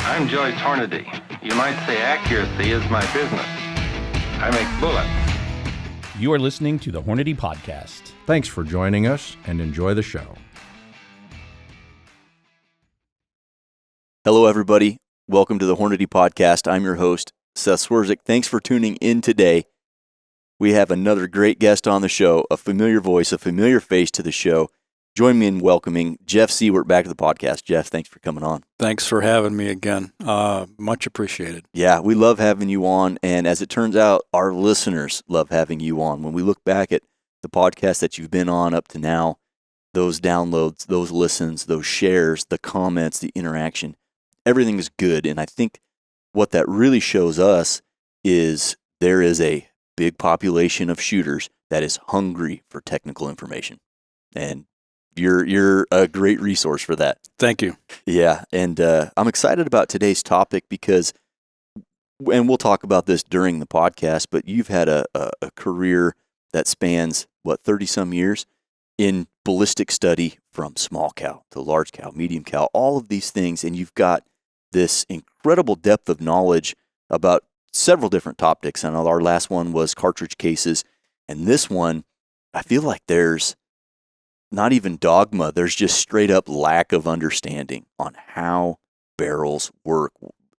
I'm Joyce Hornady. You might say accuracy is my business. I make bullets. You are listening to the Hornady Podcast. Thanks for joining us and enjoy the show. Hello, everybody. Welcome to the Hornady Podcast. I'm your host, Seth Swerzik. Thanks for tuning in today. We have another great guest on the show, a familiar voice, a familiar face to the show. Join me in welcoming Jeff Siewert back to the podcast. Jeff, thanks for coming on. Thanks for having me again. Much appreciated. Yeah, we love having you on. And as it turns out, our listeners love having you on. When we look back at the podcast that you've been on up to now, those downloads, those listens, those shares, the comments, the interaction, everything is good. And I think what that really shows us is there is a big population of shooters that is hungry for technical information. And you're a great resource for that. Thank you. Yeah, and I'm excited about today's topic because, and we'll talk about this during the podcast, but you've had a career that spans, 30-some years in ballistic study from small cal to large cal, medium cal, all of these things, and you've got this incredible depth of knowledge about several different topics. And our last one was cartridge cases, and this one, I feel like there's not even dogma, there's just straight up lack of understanding on how barrels work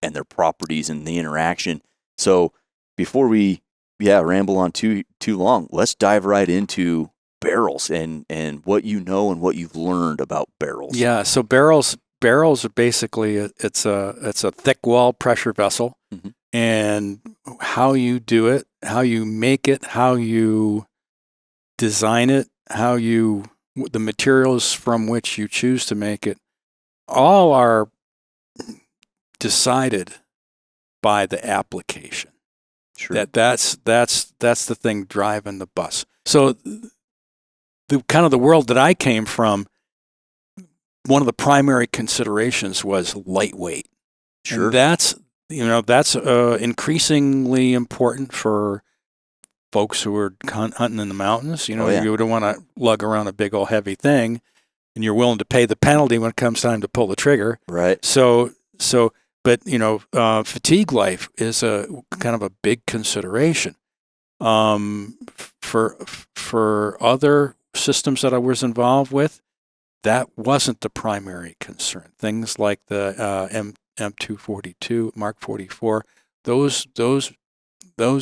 and their properties and the interaction. So before we ramble on too long, let's dive right into barrels and what you know and what you've learned about barrels. Yeah, so barrels are basically it's a thick wall pressure vessel, mm-hmm. and how you do it, how you make it, how you design it, the materials from which you choose to make it, all are decided by the application. Sure. That's the thing driving the bus. So the kind of the world that I came from, one of the primary considerations was lightweight. Sure. And that's increasingly important for folks who are hunting in the mountains. You don't want to lug around a big old heavy thing, and you're willing to pay the penalty when it comes time to pull the trigger. Right. But fatigue life is a kind of a big consideration. For other systems that I was involved with, that wasn't the primary concern. Things like the M242, Mark 44, those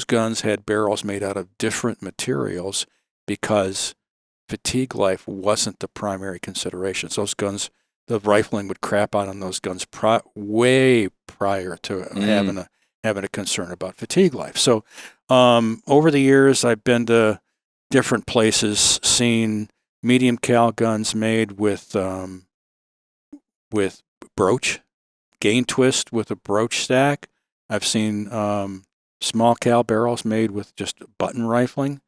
guns had barrels made out of different materials because fatigue life wasn't the primary consideration. So those guns, the rifling would crap out on those guns way prior to having a concern about fatigue life. So over the years, I've been to different places, seen medium cal guns made with broach, gain twist with a broach stack. I've seen small cal barrels made with just button rifling,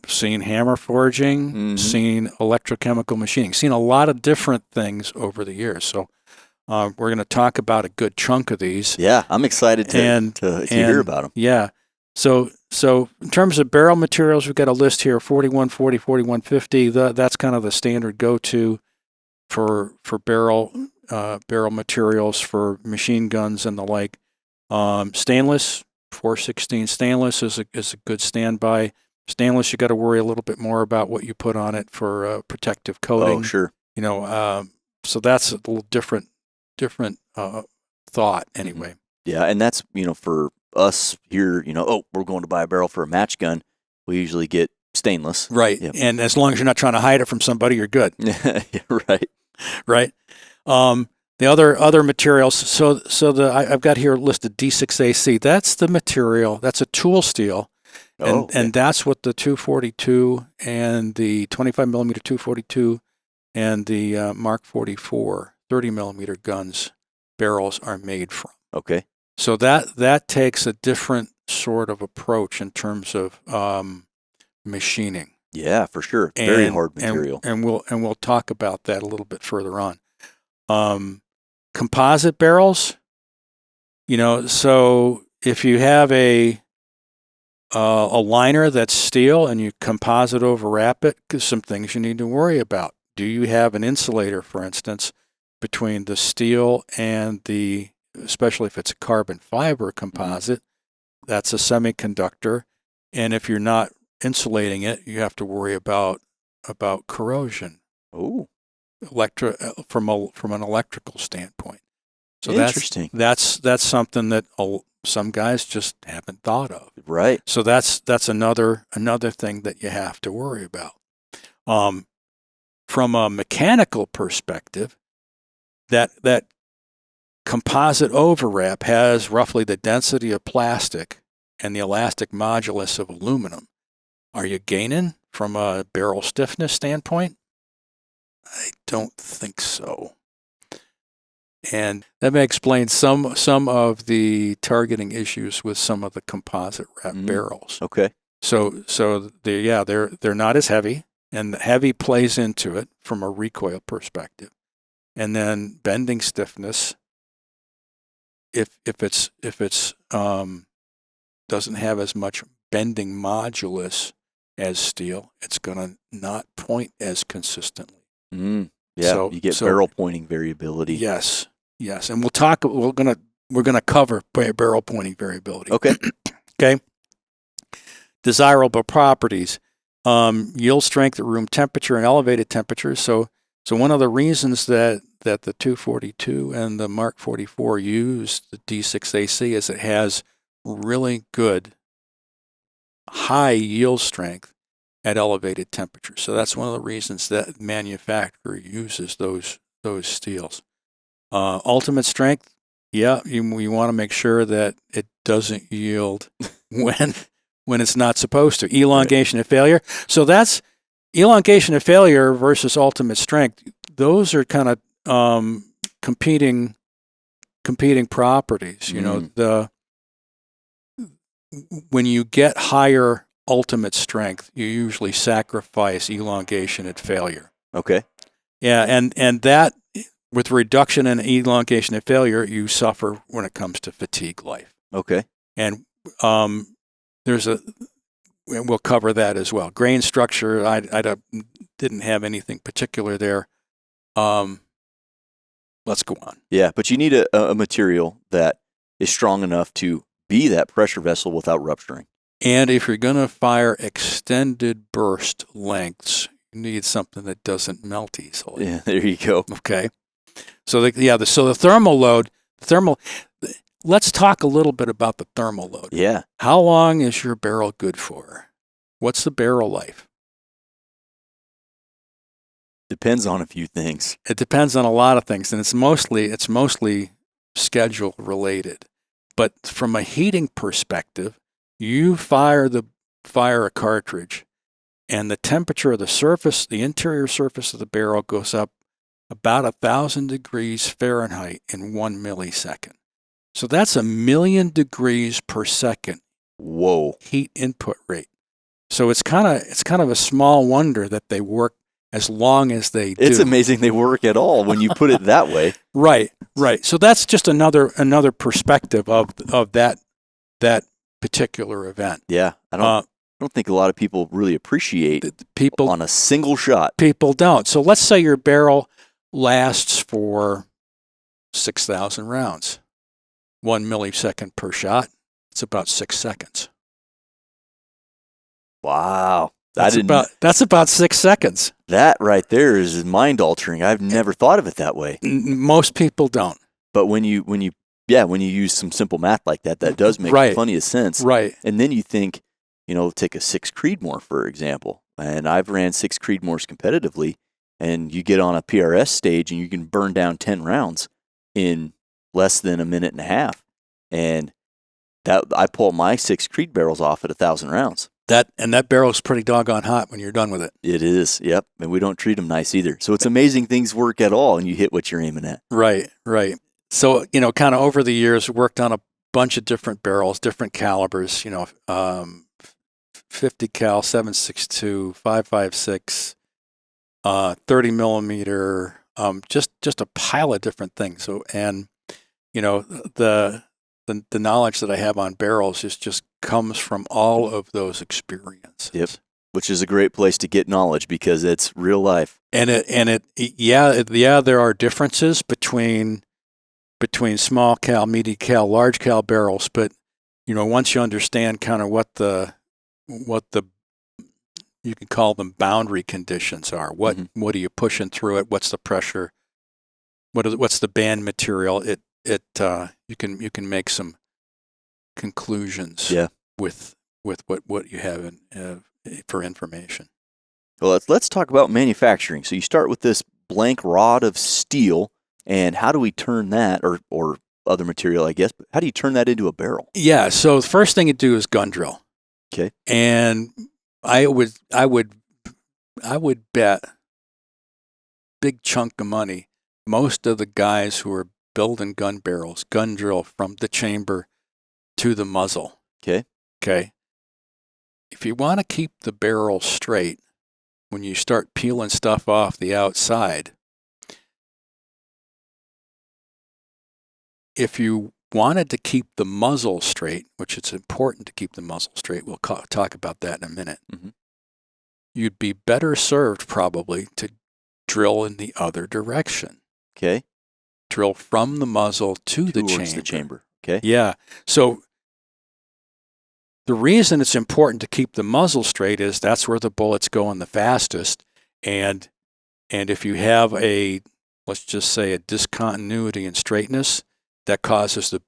seen hammer forging, mm-hmm. seen electrochemical machining, seen a lot of different things over the years. So we're going to talk about a good chunk of these. Yeah, I'm excited to hear about them. Yeah. So in terms of barrel materials, we've got a list here: 4140, 4150. That's kind of the standard go-to for barrel materials for machine guns and the like. Stainless. 416 stainless is a good standby. Stainless, you got to worry a little bit more about what you put on it for protective coating. Oh, sure. So that's a little different thought anyway. Yeah, and that's for us here. We're going to buy a barrel for a match gun. We usually get stainless. Right, yep. And as long as you're not trying to hide it from somebody, you're good. Yeah, right. Right. The other materials, so I've got here listed D6AC. That's the material. That's a tool steel, and that's what the 242 and the 25 millimeter 242 and the Mark 44 30 millimeter guns barrels are made from. Okay. So that takes a different sort of approach in terms of machining. Yeah, for sure. Very hard material. And we'll talk about that a little bit further on. Composite barrels, so if you have a liner that's steel and you composite overwrap it, there's some things you need to worry about. Do you have an insulator, for instance, between the steel and the especially if it's a carbon fiber composite, that's a semiconductor. And if you're not insulating it, you have to worry about corrosion. Oh, From an electrical standpoint. So interesting. That's something that some guys just haven't thought of. Right. So that's another thing that you have to worry about. From a mechanical perspective, that composite overwrap has roughly the density of plastic and the elastic modulus of aluminum. Are you gaining from a barrel stiffness standpoint? I don't think so. And that may explain some of the targeting issues with some of the composite wrap barrels. Okay. So they're not as heavy, and the heavy plays into it from a recoil perspective. And then bending stiffness, if it's doesn't have as much bending modulus as steel, it's going to not point as consistently. Yeah, So- you get so- barrel pointing variability. Yes, and we're gonna cover barrel pointing variability. Okay. Okay. Desirable properties: yield strength at room temperature and elevated temperatures. So one of the reasons that the 242 and the Mark 44 use the D6AC is it has really good high yield strength at elevated temperatures. So that's one of the reasons that manufacturer uses those steels. Ultimate strength, you want to make sure that it doesn't yield when it's not supposed to. Elongation of failure. So that's elongation of failure versus ultimate strength. Those are kind of competing properties. You know, when you get higher ultimate strength, you usually sacrifice elongation at failure. Okay. Yeah, and that with reduction in elongation at failure, you suffer when it comes to fatigue life. Okay. And we'll cover that as well. Grain structure, I didn't have anything particular there. Let's go on. Yeah, but you need a material that is strong enough to be that pressure vessel without rupturing. And if you're going to fire extended burst lengths, you need something that doesn't melt easily. Yeah, there you go. Okay. So the thermal load, let's talk a little bit about the thermal load. Yeah. How long is your barrel good for? What's the barrel life? Depends on a few things. It depends on a lot of things, and it's mostly schedule related. But from a heating perspective, you fire a cartridge, and the temperature of the surface, the interior surface of the barrel goes up about 1,000 degrees Fahrenheit in 1 millisecond. So that's 1,000,000 degrees per second. Whoa. Heat input rate. So it's kind of a small wonder that they work as long as they do. It's amazing they work at all when you put it that way. Right. So that's just another perspective of that particular event. Yeah. I don't think a lot of people really appreciate people on a single shot. People don't. So let's say your barrel lasts for 6,000 rounds. 1 millisecond per shot. It's about 6 seconds. Wow. That's about 6 seconds. That right there is mind altering. I've never thought of it that way. Most people don't. But when you use some simple math like that does make plenty of sense. Right. And then you think, take a 6 Creedmoor, for example. And I've ran 6 Creedmoors competitively, and you get on a PRS stage and you can burn down 10 rounds in less than a minute and a half. And that I pull my 6 Creed barrels off at 1,000 rounds. That barrel's pretty doggone hot when you're done with it. It is, yep. And we don't treat them nice either. So it's amazing things work at all, and you hit what you're aiming at. Right. So, kind of over the years, worked on a bunch of different barrels, different calibers, 50 cal, 7.62, 5.56, 30 millimeter, just a pile of different things. So, and, the knowledge that I have on barrels just comes from all of those experiences. Yep. Which is a great place to get knowledge because it's real life. And there are differences between between small cal, medium cal, large cal barrels. But once you understand kind of what the you can call them boundary conditions are. What are you pushing through it? What's the pressure? What's the band material? You can make some conclusions with what you have for information. Well, let's talk about manufacturing. So you start with this blank rod of steel, and how do we turn that, or other material, I guess, but how do you turn that into a barrel? Yeah, so the first thing you do is gun drill. Okay. And I would bet big chunk of money most of the guys who are building gun barrels gun drill from the chamber to the muzzle. Okay. If you want to keep the barrel straight, when you start peeling stuff off the outside, if you wanted to keep the muzzle straight, which it's important to keep the muzzle straight, we'll talk about that in a minute, you'd be better served probably to drill in the other direction. Okay. Drill from the muzzle to the chamber. Okay. Yeah. So the reason it's important to keep the muzzle straight is that's where the bullets go in the fastest. And if you have let's just say a discontinuity in straightness, that causes the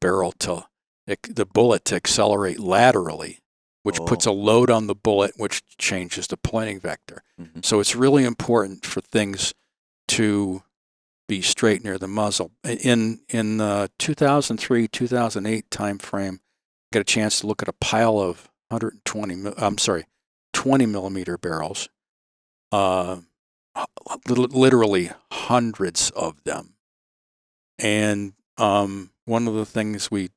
bullet to accelerate laterally, which puts a load on the bullet, which changes the pointing vector. So it's really important for things to be straight near the muzzle. In the 2003, 2008 time frame, got a chance to look at a pile of 20 millimeter barrels, literally hundreds of them. And one of the things we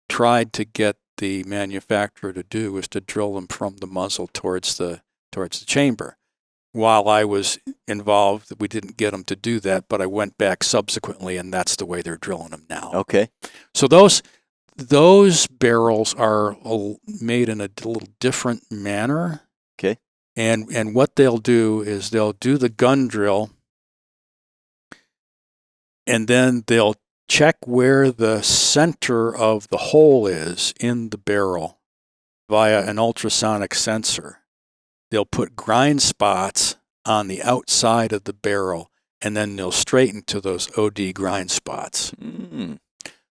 tried to get the manufacturer to do was to drill them from the muzzle towards the chamber. While I was involved, we didn't get them to do that, but I went back subsequently, and that's the way they're drilling them now. Okay. So those barrels are made in a little different manner. Okay. And what they'll do is they'll do the gun drill, and then they'll check where the center of the hole is in the barrel via an ultrasonic sensor. They'll put grind spots on the outside of the barrel, and then they'll straighten to those OD grind spots.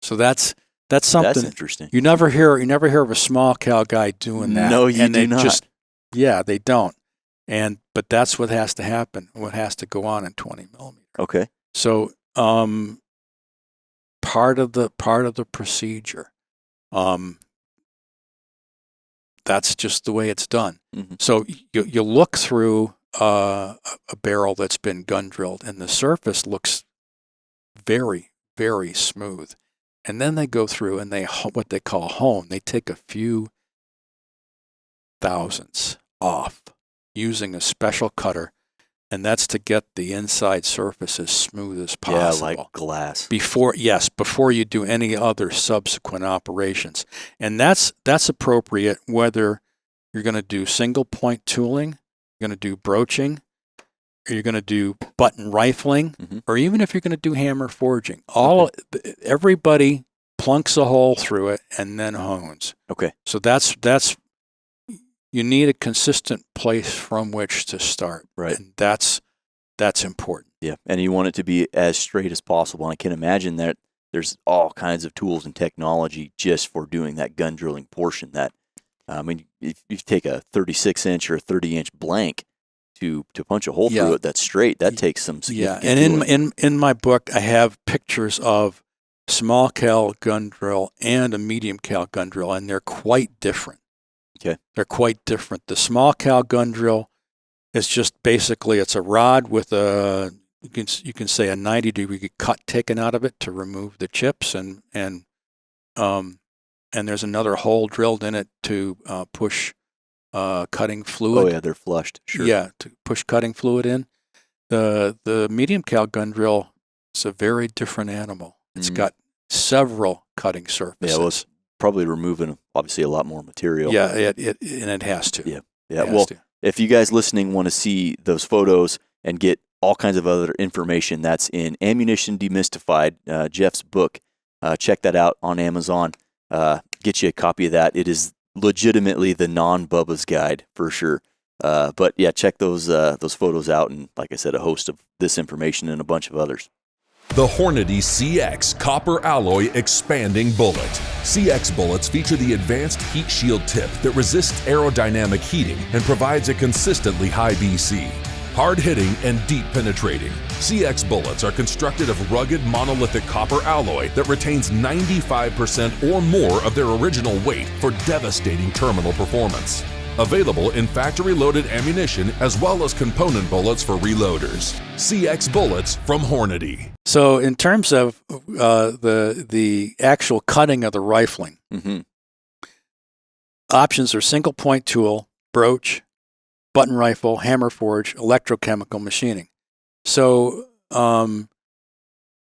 So that's something. That's interesting. You never hear of a small cal guy doing that. No, you do not. They don't. But that's what has to happen. What has to go on in 20 millimeter. Okay. So part of the procedure. That's just the way it's done. So you look through a barrel that's been gun drilled, and the surface looks very, very smooth. And then they go through and what they call hone. They take a few thousandths off using a special cutter, and that's to get the inside surface as smooth as possible. Yeah, like glass. Before you do any other subsequent operations. And that's appropriate whether you're going to do single point tooling, you're going to do broaching, or you're going to do button rifling, or even if you're going to do hammer forging. Everybody plunks a hole through it and then hones. Okay. So that's you need a consistent place from which to start. Right. And that's important. Yeah. And you want it to be as straight as possible. And I can imagine that there's all kinds of tools and technology just for doing that gun drilling portion. That, if you take a 36-inch or a 30-inch blank to punch a hole through it that's straight, that takes some significant and in my book, I have pictures of small cal gun drill and a medium cal gun drill, and they're quite different. Okay. They're quite different. The small cal gun drill is just basically it's a rod with you can say a 90-degree cut taken out of it to remove the chips, and there's another hole drilled in it to push cutting fluid. Oh yeah, they're flushed. Sure. Yeah, to push cutting fluid in. The medium cal gun drill is a very different animal. It's got several cutting surfaces. Yeah, well, it's probably removing obviously a lot more material. Yeah, it has to. Yeah. Well, if you guys listening want to see those photos and get all kinds of other information. That's in Ammunition Demystified, Jeff's book. Check that out on Amazon. Get you a copy of that. It is legitimately the non-Bubba's guide for sure. But yeah, check those photos out, and like I said, a host of this information and a bunch of others. The Hornady CX Copper Alloy Expanding Bullet. CX bullets feature the advanced heat shield tip that resists aerodynamic heating and provides a consistently high BC. Hard-hitting and deep penetrating, CX bullets are constructed of rugged monolithic copper alloy that retains 95% or more of their original weight for devastating terminal performance. Available in factory-loaded ammunition as well as component bullets for reloaders. CX bullets from Hornady. So in terms of the actual cutting of the rifling, options are single point tool, broach, button rifle, hammer forge, electrochemical machining. So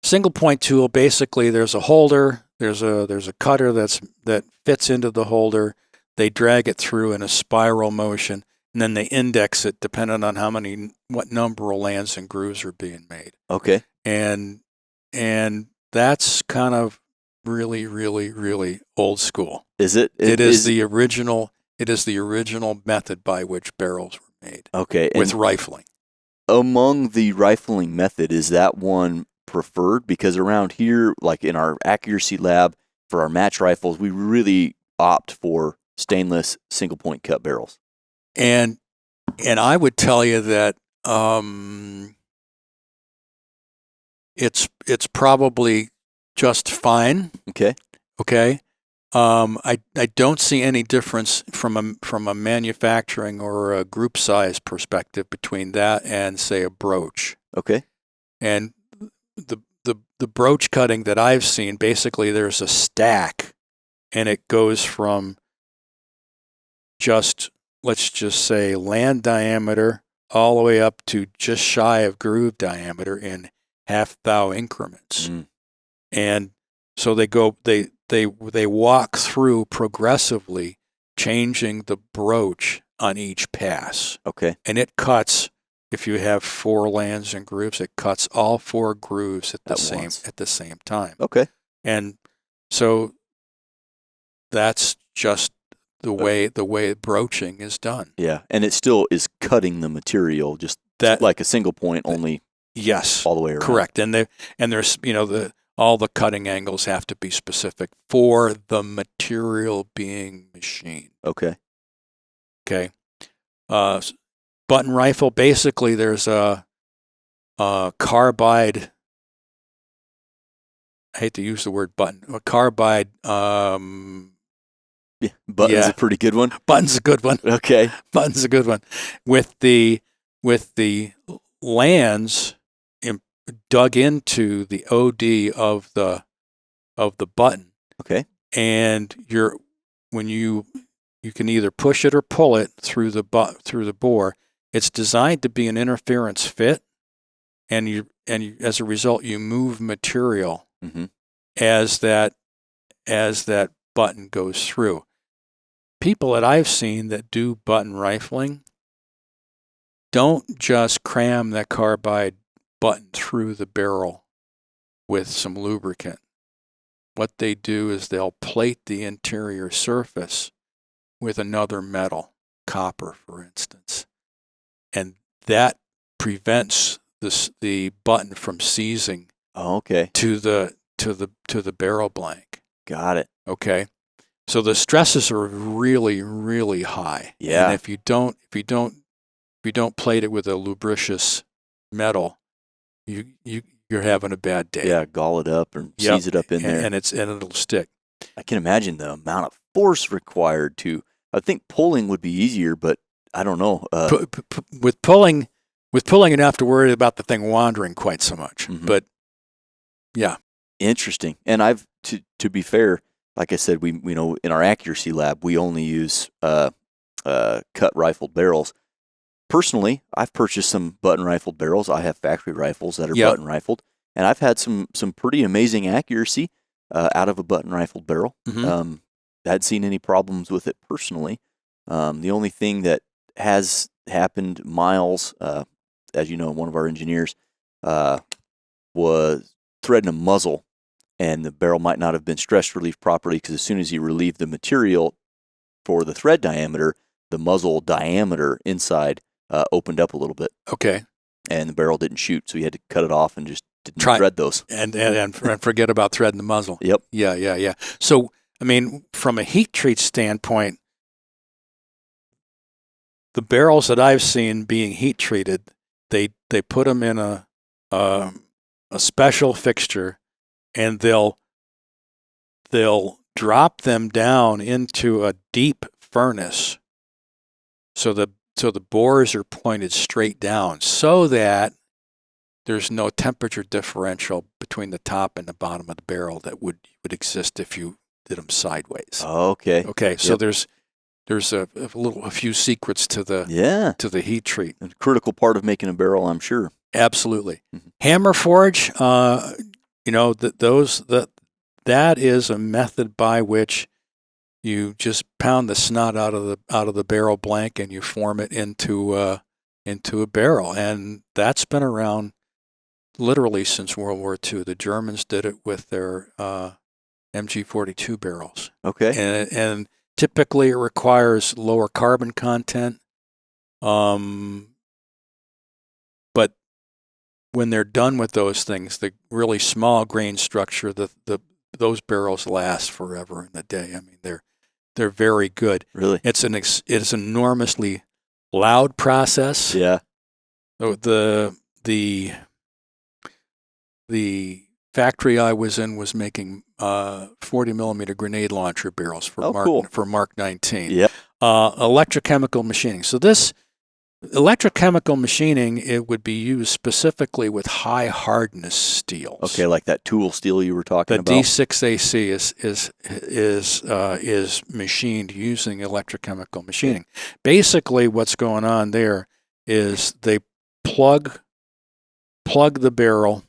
single point tool, basically there's a holder, there's a cutter that fits into the holder. They drag it through in a spiral motion, and then they index it depending on what number of lands and grooves are being made. Okay. And that's kind of really, really, really old school. Is it? It is the original method by which barrels were made. Okay. With rifling. Among the rifling method, is that one preferred? Because around here, like in our accuracy lab for our match rifles, we really opt for stainless single point cut barrels. And I would tell you that it's probably just fine. Okay. Okay. I don't see any difference from a manufacturing or a group size perspective between that and, say, a broach. Okay. And the broach cutting that I've seen, basically there's a stack, and it goes from let's just say land diameter all the way up to just shy of groove diameter in half thou increments. And so they walk through progressively changing the broach on each pass. Okay. And it cuts, if you have 4 lands and grooves, it cuts all 4 grooves at the same time. Okay. And so that's just the way broaching is done. Yeah, and it still is cutting the material just like a single point, only yes, all the way around. Correct. And there's all the cutting angles have to be specific for the material being machined. Okay. Okay. Button rifle, basically there's a carbide. I hate to use the word button. A carbide. Yeah, button's a pretty good one. Button's a good one. Okay. Button's a good one. With the lands dug into the OD of the button. Okay. And when you can either push it or pull it through the bore. It's designed to be an interference fit, and you as a result you move material as that button goes through. People that I've seen that do button rifling don't just cram that carbide button through the barrel with some lubricant. What they do is they'll plate the interior surface with another metal, copper, for instance, and that prevents the button from seizing. Oh, okay. To the barrel blank. Got it. Okay. So the stresses are really, really high. Yeah. And if you don't plate it with a lubricious metal, you're having a bad day. Yeah, gall it up or seize it up in there. And it'll stick. I can imagine the amount of force required to. I think pulling would be easier, but I don't know. With pulling, you don't have to worry about the thing wandering quite so much. But yeah, interesting. And I've to be fair, like I said, we know in our accuracy lab we only use cut rifled barrels. Personally, I've purchased some button rifled barrels. I have factory rifles that are button rifled, and I've had some pretty amazing accuracy out of a button rifled barrel. I hadn't seen any problems with it personally. The only thing that has happened, Miles, as you know, one of our engineers was threading a muzzle, and the barrel might not have been stress relieved properly because as soon as he relieved the material for the thread diameter, the muzzle diameter inside opened up a little bit. Okay. And the barrel didn't shoot, so he had to cut it off and just didn't thread those. And forget about threading the muzzle. Yep. Yeah. So, I mean, from a heat treat standpoint, the barrels that I've seen being heat treated, they put them in a special fixture, and they'll drop them down into a deep furnace, so the bores are pointed straight down, so that there's no temperature differential between the top and the bottom of the barrel that would exist if you did them sideways. Okay. Okay. So there's a few secrets to the heat treat. A critical part of making a barrel, I'm sure. Absolutely. Mm-hmm. Hammer forge, that is a method by which you just pound the snot out of the barrel blank, and you form it into a barrel, and that's been around literally since World War II. The Germans did it with their MG42 barrels. Okay. And typically it requires lower carbon content, but when they're done with those things, the really small grain structure, those barrels last forever in the day. I mean, they're very good. Really? It's an enormously loud process. Yeah. The factory I was in was making 40 millimeter grenade launcher barrels for Mark 19. Yeah. Electrochemical machining. So this electrochemical machining, it would be used specifically with high hardness steels. Okay, like that tool steel you were talking about. The D6AC is machined using electrochemical machining. Basically, what's going on there is they plug the barrel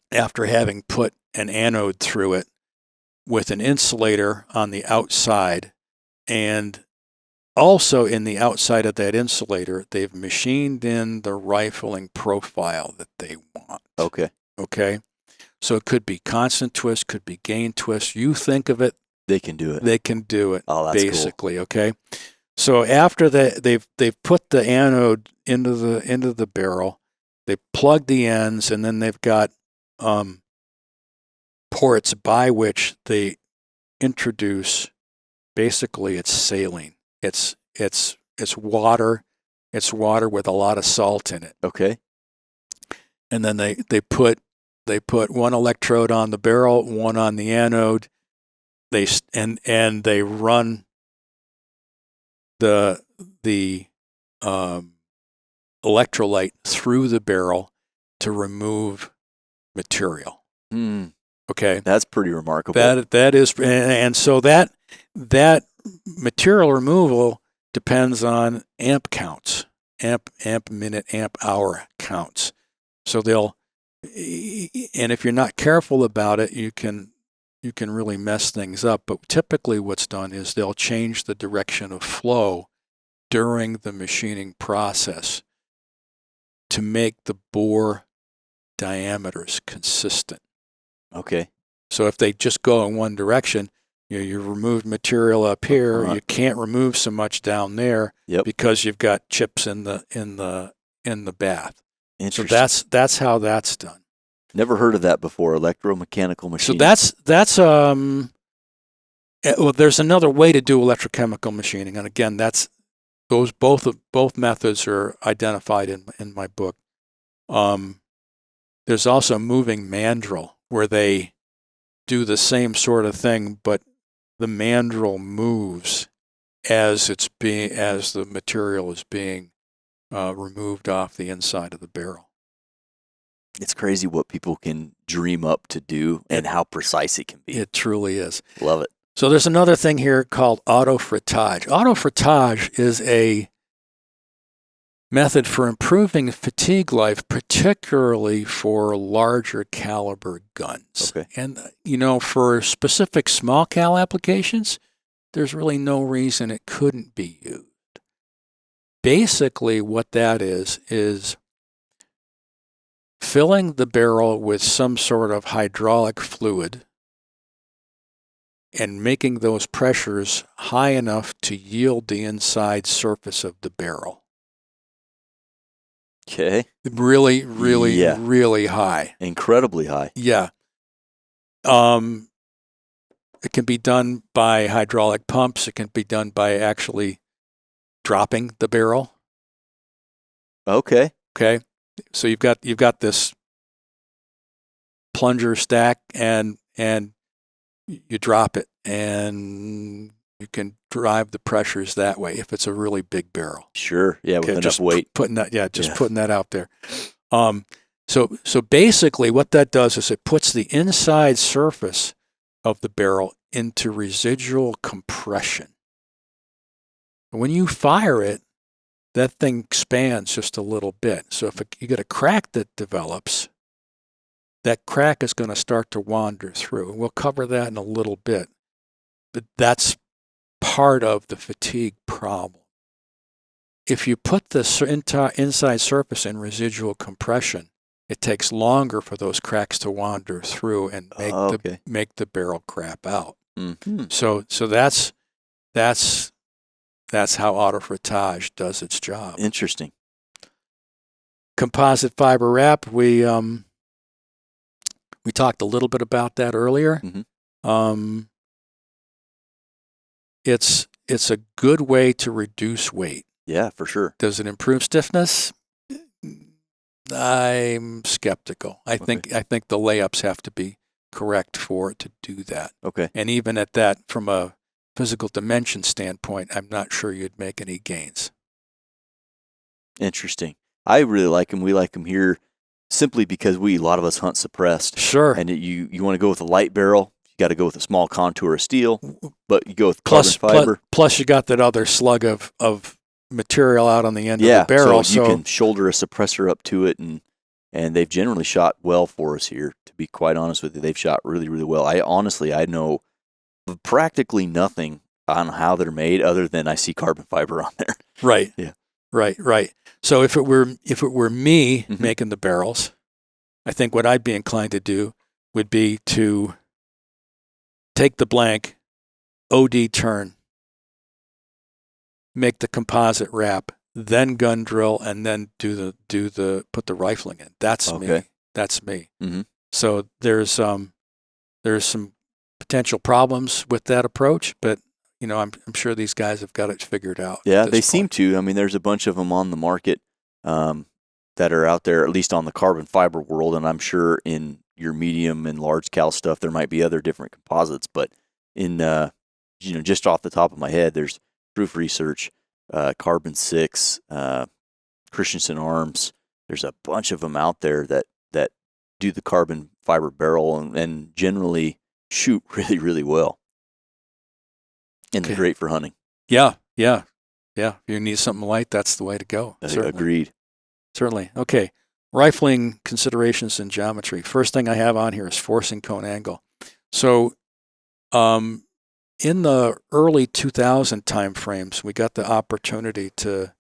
after having put an anode through it with an insulator on the outside, and also in the outside of that insulator, they've machined in the rifling profile that they want. Okay. So it could be constant twist, could be gain twist. You think of it. They can do it. They can do it. Oh, that's basically, cool. Okay. So after that, they've put the anode into the barrel. They plug the ends, and then they've got ports by which they introduce. Basically, it's saline. It's water. It's water with a lot of salt in it. Okay. And then they put one electrode on the barrel, one on the anode. They run the electrolyte through the barrel to remove material. Okay, that's pretty remarkable. That is, and so that material removal depends on amp counts, amp minute, amp hour counts. So and if you're not careful about it, you can really mess things up. But typically what's done is they'll change the direction of flow during the machining process to make the bore diameters consistent. Okay. So if they just go in one direction, you removed material up here, you can't remove so much down there because you've got chips in the bath. Interesting. So that's how that's done. Never heard of that before. Electromechanical machining. So that's well, there's another way to do electrochemical machining, and again, both methods are identified in my book. There's also moving mandrel, where they do the same sort of thing, but the mandrel moves as the material is being removed off the inside of the barrel. It's crazy what people can dream up to do and how precise it can be. It truly is. Love it. So there's another thing here called autofitage. Autofitage is a method for improving fatigue life, particularly for larger caliber guns. Okay. And, for specific small cal applications, there's really no reason it couldn't be used. Basically, what that is filling the barrel with some sort of hydraulic fluid and making those pressures high enough to yield the inside surface of the barrel. Okay. Really, really, Yeah. really high. Incredibly high. Yeah. It can be done by hydraulic pumps. It can be done by actually dropping the barrel. Okay. Okay. So you've got this plunger stack and you drop it and you can drive the pressures that way if it's a really big barrel. Sure. Yeah, with enough just weight. putting that out there. So basically what that does is it puts the inside surface of the barrel into residual compression. When you fire it, that thing expands just a little bit. So if you get a crack that develops, that crack is going to start to wander through. We'll cover that in a little bit. But that's part of the fatigue problem. If you put the inside surface in residual compression, it takes longer for those cracks to wander through and make the barrel crap out. Mm-hmm. So that's how autofitage does its job. Interesting. Composite fiber wrap, we talked a little bit about that earlier. Mm-hmm. It's a good way to reduce weight. Yeah, for sure. Does it improve stiffness? I'm skeptical. I think the layups have to be correct for it to do that. Okay. And even at that, from a physical dimension standpoint, I'm not sure you'd make any gains. Interesting. I really like them. We like them here simply because a lot of us hunt suppressed. Sure. And you want to go with a light barrel, you got to go with a small contour of steel, but you go with carbon fiber. Plus you got that other slug of material out on the end of the barrel. So you can shoulder a suppressor up to it, and they've generally shot well for us here, to be quite honest with you. They've shot really, really well. I know practically nothing on how they're made other than I see carbon fiber on there. Right. Yeah. Right. So if it were me Mm-hmm. making the barrels, I think what I'd be inclined to do would be to take the blank, OD turn, make the composite wrap, then gun drill, and then put the rifling in. That's me. That's me. Mm-hmm. So there's some potential problems with that approach, but I'm sure these guys have got it figured out. Yeah, they seem to. I mean, there's a bunch of them on the market that are out there, at least on the carbon fiber world, and I'm sure in your medium and large cal stuff, there might be other different composites. But in just off the top of my head, there's Proof Research, Carbon 6, Christensen Arms. There's a bunch of them out there that do the carbon fiber barrel and generally shoot really, really well. And they're great for hunting. Yeah. If you need something light, that's the way to go. Agreed. Certainly. Okay. Rifling considerations and geometry. First thing I have on here is forcing cone angle. So in the early 2000 timeframes, we got the opportunity to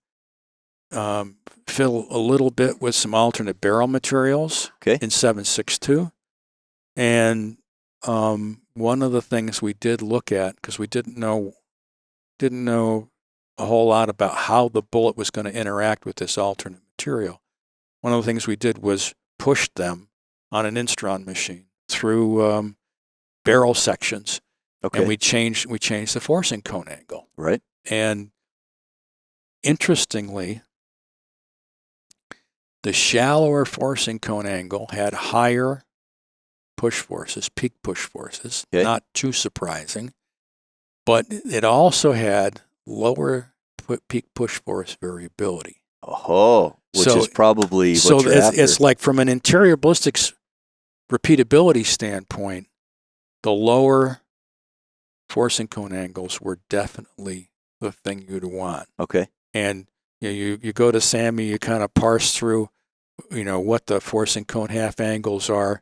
fill a little bit with some alternate barrel materials in 7.62. And one of the things we did look at, because we didn't know a whole lot about how the bullet was going to interact with this alternate material, one of the things we did was push them on an Instron machine through barrel sections. Okay. And we changed the forcing cone angle. Right. And interestingly, the shallower forcing cone angle had higher push forces, peak push forces. Okay. Not too surprising. But it also had lower peak push force variability. Oh, which is probably what you're after. It's like from an interior ballistics repeatability standpoint, the lower forcing cone angles were definitely the thing you'd want. Okay. And you go to SAMI, you kind of parse through, what the forcing cone half angles are,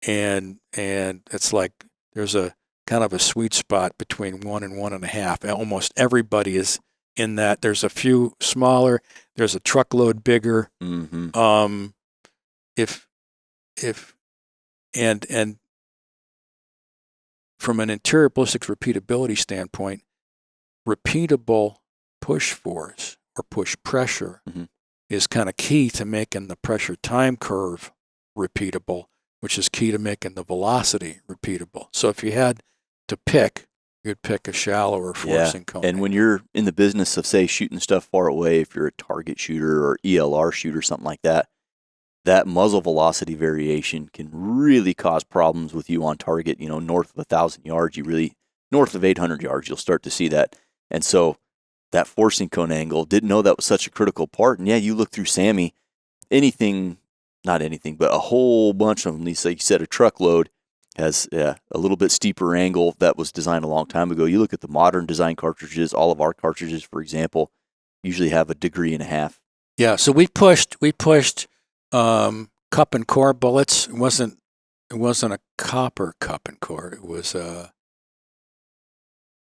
and it's like there's a kind of a sweet spot between 1 and 1.5. Almost everybody is in that. There's a few smaller. There's a truckload bigger. Mm-hmm. and from an interior ballistics repeatability standpoint, repeatable push force or push pressure is kind of key to making the pressure time curve repeatable, which is key to making the velocity repeatable. So if you had to pick, you'd pick a shallower forcing cone. And when you're in the business of, say, shooting stuff far away, if you're a target shooter or ELR shooter, something like that, that muzzle velocity variation can really cause problems with you on target. North of 1,000 yards, north of 800 yards, you'll start to see that. And so that forcing cone angle, didn't know that was such a critical part. And yeah, you look through SAMI, not anything, but a whole bunch of them, like you said, a truckload has a little bit steeper angle that was designed a long time ago. You look at the modern design cartridges, all of our cartridges, for example, usually have 1.5 degrees. Yeah, so we pushed cup and core bullets. It wasn't a copper cup and core. It was a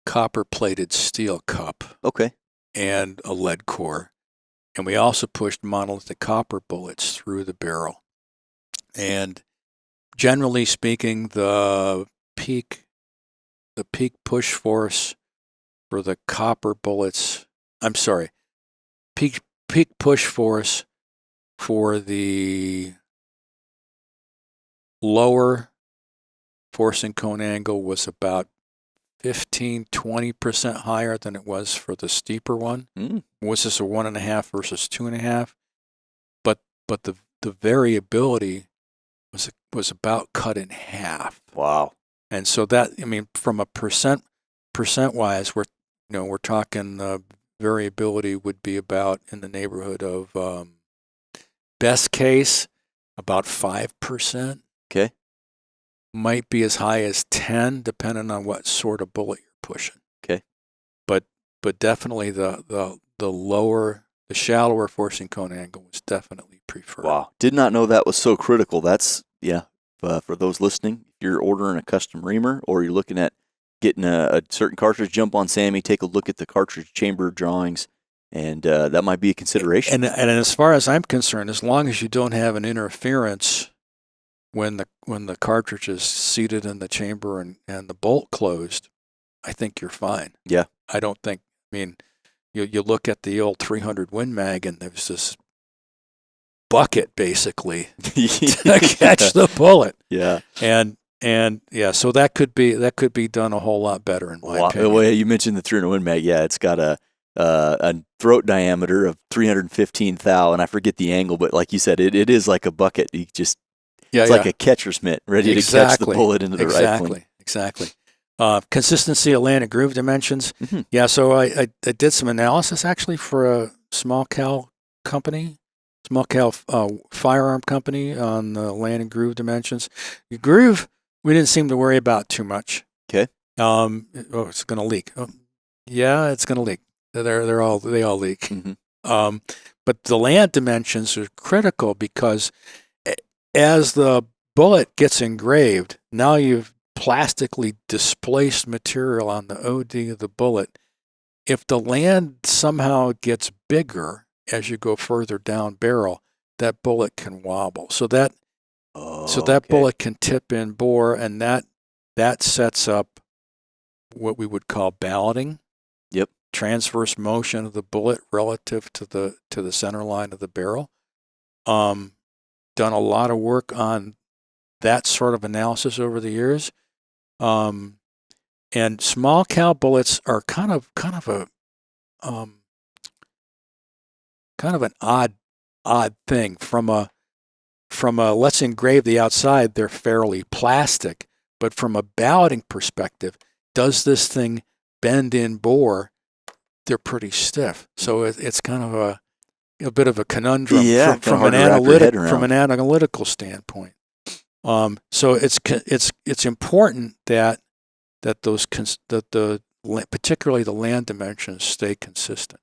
copper-plated steel cup. Okay. And a lead core. And we also pushed monolithic copper bullets through the barrel. And generally speaking, the peak push force for the copper bullets, peak push force for the lower forcing cone angle was about 15-20% higher than it was for the steeper one. Was this a 1.5 versus 2.5? But the variability was about cut in half. Wow. And so that, from a percent wise, we're talking variability would be about in the neighborhood of best case about 5%. Okay. Might be as high as 10, depending on what sort of bullet you're pushing. Okay. But definitely the shallower forcing cone angle was definitely preferred. Wow. Did not know that was so critical. That's, for those listening, if you're ordering a custom Reamer or you're looking at getting a certain cartridge, jump on SAMI, take a look at the cartridge chamber drawings, and that might be a consideration. And as far as I'm concerned, as long as you don't have an interference when the cartridge is seated in the chamber and the bolt closed, I think you're fine. Yeah. I don't think, you look at the old 300 Win Mag and there's this bucket basically to catch the bullet. Yeah. And so that could be done a whole lot better in my opinion. Well, you mentioned the 300 Win Mag. Yeah, it's got a throat diameter of 315 thou, and I forget the angle, but like you said, it is like a bucket. You just it's like a catcher's mitt, ready to catch the bullet into the rifle. Exactly. Consistency of land and groove dimensions. Mm-hmm. Yeah, so I did some analysis actually for a small cal firearm company on the land and groove dimensions. The groove we didn't seem to worry about too much. Okay. It's going to leak. Oh, yeah, it's going to leak. They all leak. Mm-hmm. But the land dimensions are critical because as the bullet gets engraved, now you've plastically displaced material on the OD of the bullet. If the land somehow gets bigger as you go further down barrel, that bullet can wobble. So that bullet can tip in bore, and that sets up what we would call balloting. Yep. Transverse motion of the bullet relative to the center line of the barrel. Done a lot of work on that sort of analysis over the years. And small cal bullets are kind of an odd thing. From a let's engrave the outside, they're fairly plastic, but from a balloting perspective, does this thing bend in bore? They're pretty stiff. So it's kind of a bit of a conundrum from an analytical standpoint. So it's important that particularly the land dimensions stay consistent.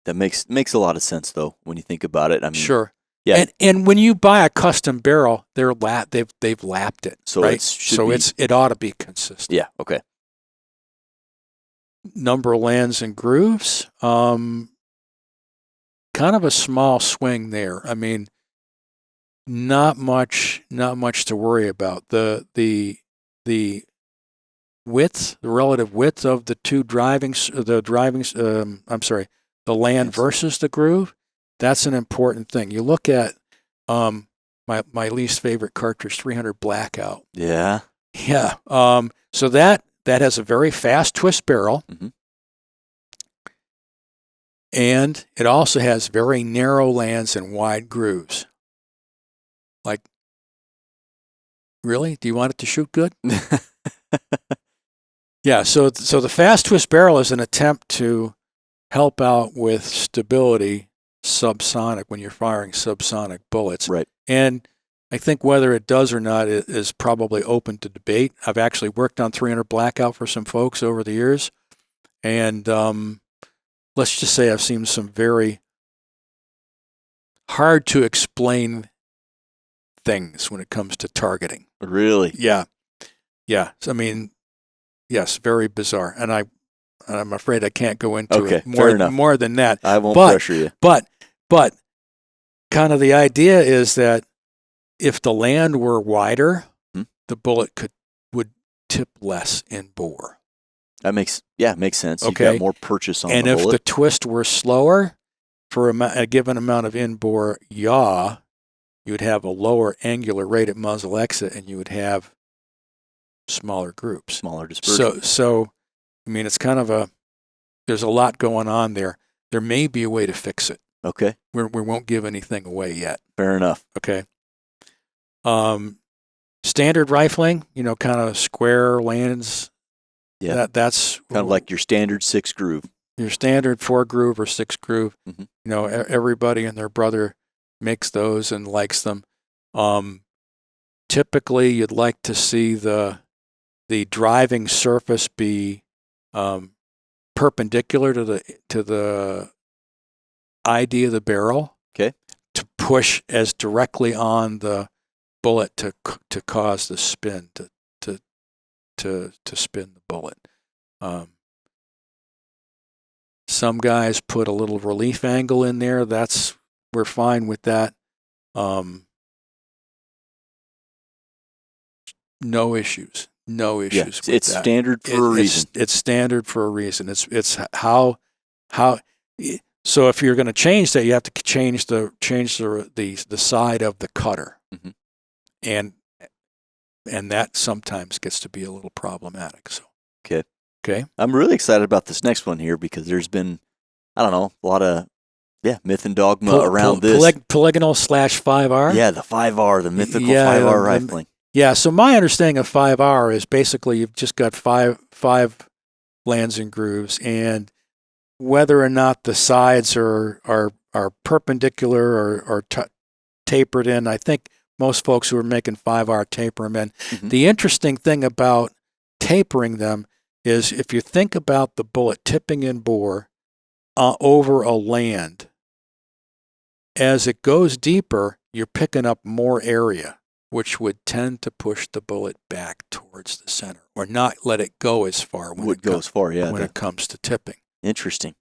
That makes a lot of sense though when you think about it. Sure. Yeah. And when you buy a custom barrel, they've lapped it. So right? It ought to be consistent. Yeah. Okay. Number of lands and grooves. Kind of a small swing there. not much to worry about. The width, the relative width of the two the land versus the groove, that's an important thing. You look at my least favorite cartridge, 300 Blackout. Yeah. Yeah. So that has a very fast twist barrel. Mm-hmm. And it also has very narrow lands and wide grooves. Like, really? Do you want it to shoot good? Yeah, so the fast twist barrel is an attempt to help out with stability subsonic when you're firing subsonic bullets. Right. And I think whether it does or not is probably open to debate. I've actually worked on 300 Blackout for some folks over the years. And let's just say I've seen some very hard to explain things when it comes to targeting. Really? Yeah. Yeah. So, I mean, yes, very bizarre. And I'm afraid I can't go into it more than that. I won't pressure you. But kind of the idea is that if the land were wider, the bullet would tip less in bore. That makes sense. Okay. You've got more purchase on the bullet. And if the twist were slower for a given amount of in-bore yaw, you would have a lower angular rate at muzzle exit, and you would have smaller groups. Smaller dispersion. So I mean, it's kind of there's a lot going on there. There may be a way to fix it. Okay. We won't give anything away yet. Fair enough. Okay. Standard rifling, kind of square lands. Yeah. That's kind of like your standard 6 groove. Your standard 4 groove or 6 groove. Mm-hmm. Everybody and their brother makes those and likes them. Typically, you'd like to see the driving surface be perpendicular to the idea of the barrel. Okay. To push as directly on the bullet to cause the spin to spin the bullet. Some guys put a little relief angle in there. We're fine with that. No issues. No issues with it's that. Standard for a reason. It's standard for a reason. It's how. So if you're going to change that, you have to change the side of the cutter, mm-hmm. and that sometimes gets to be a little problematic. So okay. I'm really excited about this next one here because there's been, I don't know, a lot of myth and dogma around this. Polygonal /5R. Yeah, the 5R, the mythical 5R rifling. Yeah, so my understanding of 5R is basically you've just got five lands and grooves, and whether or not the sides are perpendicular or tapered in, I think most folks who are making 5R taper them in. Mm-hmm. The interesting thing about tapering them is if you think about the bullet tipping in bore over a land, as it goes deeper, you're picking up more area, which would tend to push the bullet back towards the center, or not let it go as far when it comes to tipping. Interesting.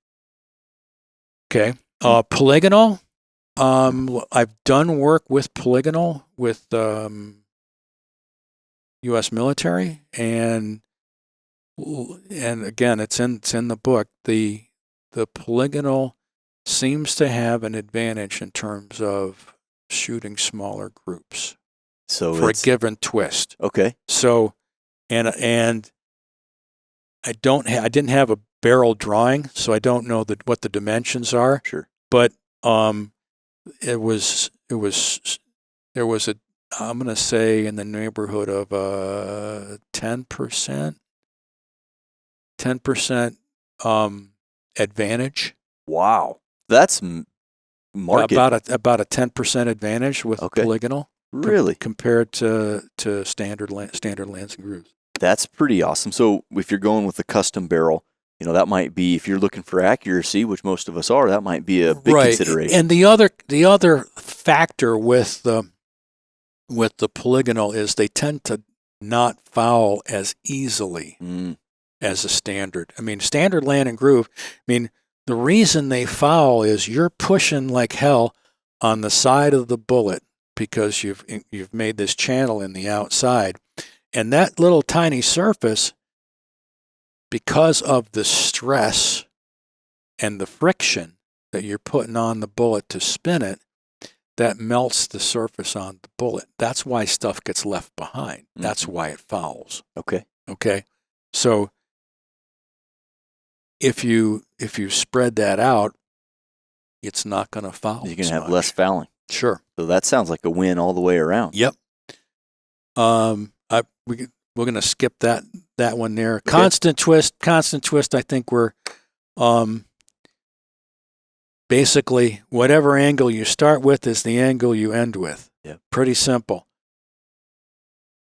Okay. Polygonal. I've done work with Polygonal with U.S. military, and again, it's in the book. The Polygonal seems to have an advantage in terms of shooting smaller groups. So for a given twist. Okay. So, and I didn't have a barrel drawing, so I don't know what the dimensions are. Sure. But there was I'm going to say in the neighborhood of 10% advantage. Wow, that's market. About a 10% advantage with Polygonal. Really? Compared to standard lands and grooves. That's pretty awesome. So if you're going with a custom barrel, that might be, if you're looking for accuracy, which most of us are, that might be a big consideration. And the other factor with the Polygonal is they tend to not foul as easily as a standard. I mean, standard land and groove, the reason they foul is you're pushing like hell on the side of the bullet, because you've made this channel in the outside. And that little tiny surface, because of the stress and the friction that you're putting on the bullet to spin it, that melts the surface on the bullet. That's why stuff gets left behind. That's why it fouls. Okay. Okay. So if you spread that out, it's not going to foul. You're going to have less fouling. Sure. So that sounds like a win all the way around. Yep. We're going to skip that one there. Okay. Constant twist. I think we're basically whatever angle you start with is the angle you end with. Yeah. Pretty simple.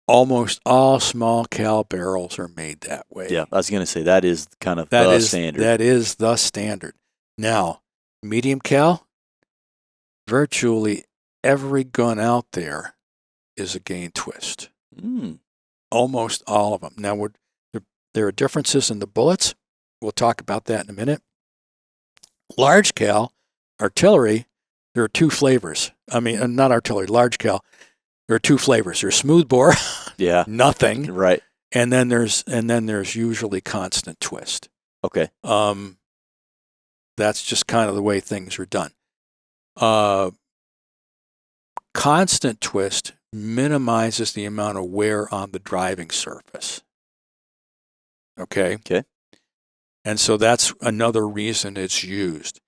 Almost all small cal barrels are made that way. Yeah, I was going to say that is kind of the standard. That is the standard. Now, medium cal, virtually every gun out there is a gain twist. Almost all of them. Now, there are differences in the bullets. We'll talk about that in a minute. Large cal, artillery, there are two flavors. I mean, not artillery, large cal. There are two flavors. There's smooth bore, yeah, nothing, right, and then there's usually constant twist. Okay. That's just kind of the way things are done. Constant twist minimizes the amount of wear on the driving surface. Okay. Okay. And so that's another reason it's used.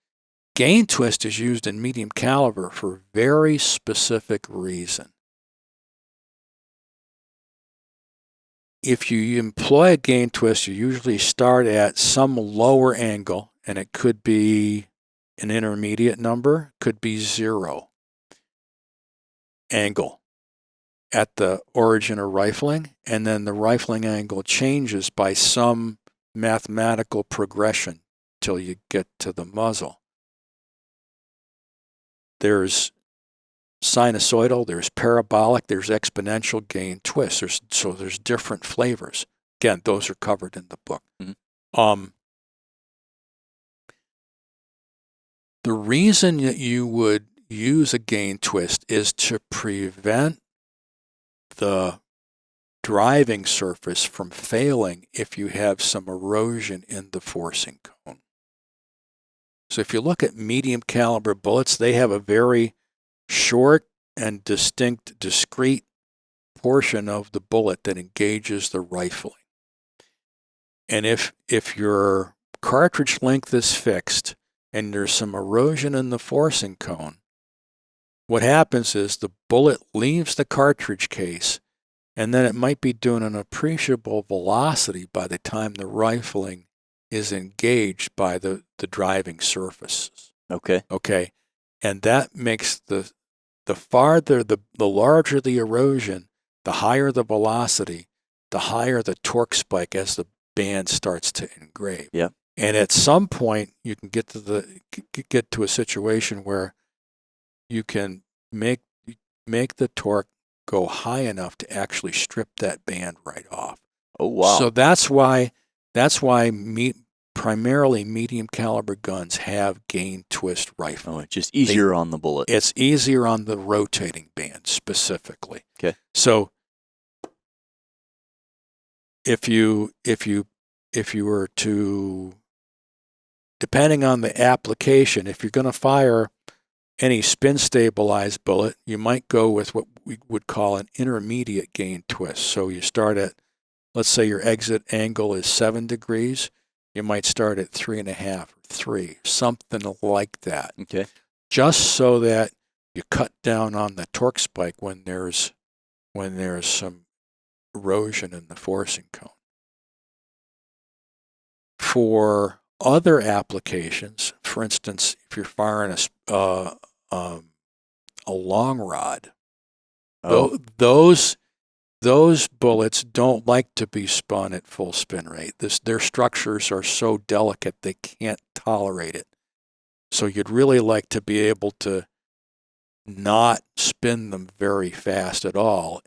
Gain twist is used in medium caliber for a very specific reason. If you employ a gain twist, you usually start at some lower angle, and it could be an intermediate number, could be 0 angle at the origin of rifling, and then the rifling angle changes by some mathematical progression till you get to the muzzle. There's sinusoidal, there's parabolic, there's exponential gain twist. There's different flavors. Again, those are covered in the book. Mm-hmm. The reason that you would use a gain twist is to prevent the driving surface from failing if you have some erosion in the forcing cone. So if you look at medium caliber bullets, they have a very short and discrete portion of the bullet that engages the rifling. And if your cartridge length is fixed and there's some erosion in the forcing cone, what happens is the bullet leaves the cartridge case, and then it might be doing an appreciable velocity by the time the rifling is engaged by the driving surfaces. Okay. Okay. And that makes the farther, the larger the erosion, the higher the velocity, the higher the torque spike as the band starts to engrave. Yeah. And at some point, you can get to a situation where you can make the torque go high enough to actually strip that band right off. Oh wow! So that's why primarily medium caliber guns have gain twist rifling. Oh, it's just easier on the bullet. It's easier on the rotating band specifically. Okay. So if you were to, depending on the application, if you're going to fire any spin stabilized bullet, you might go with what we would call an intermediate gain twist. So you start at, let's say your exit angle is 7 degrees. You might start at 3.5 or 3, something like that. Okay. Just so that you cut down on the torque spike when there's some erosion in the forcing cone. For other applications, for instance, if you're firing a long rod, those bullets don't like to be spun at full spin rate. Their structures are so delicate they can't tolerate it. So you'd really like to be able to not spin them very fast at all,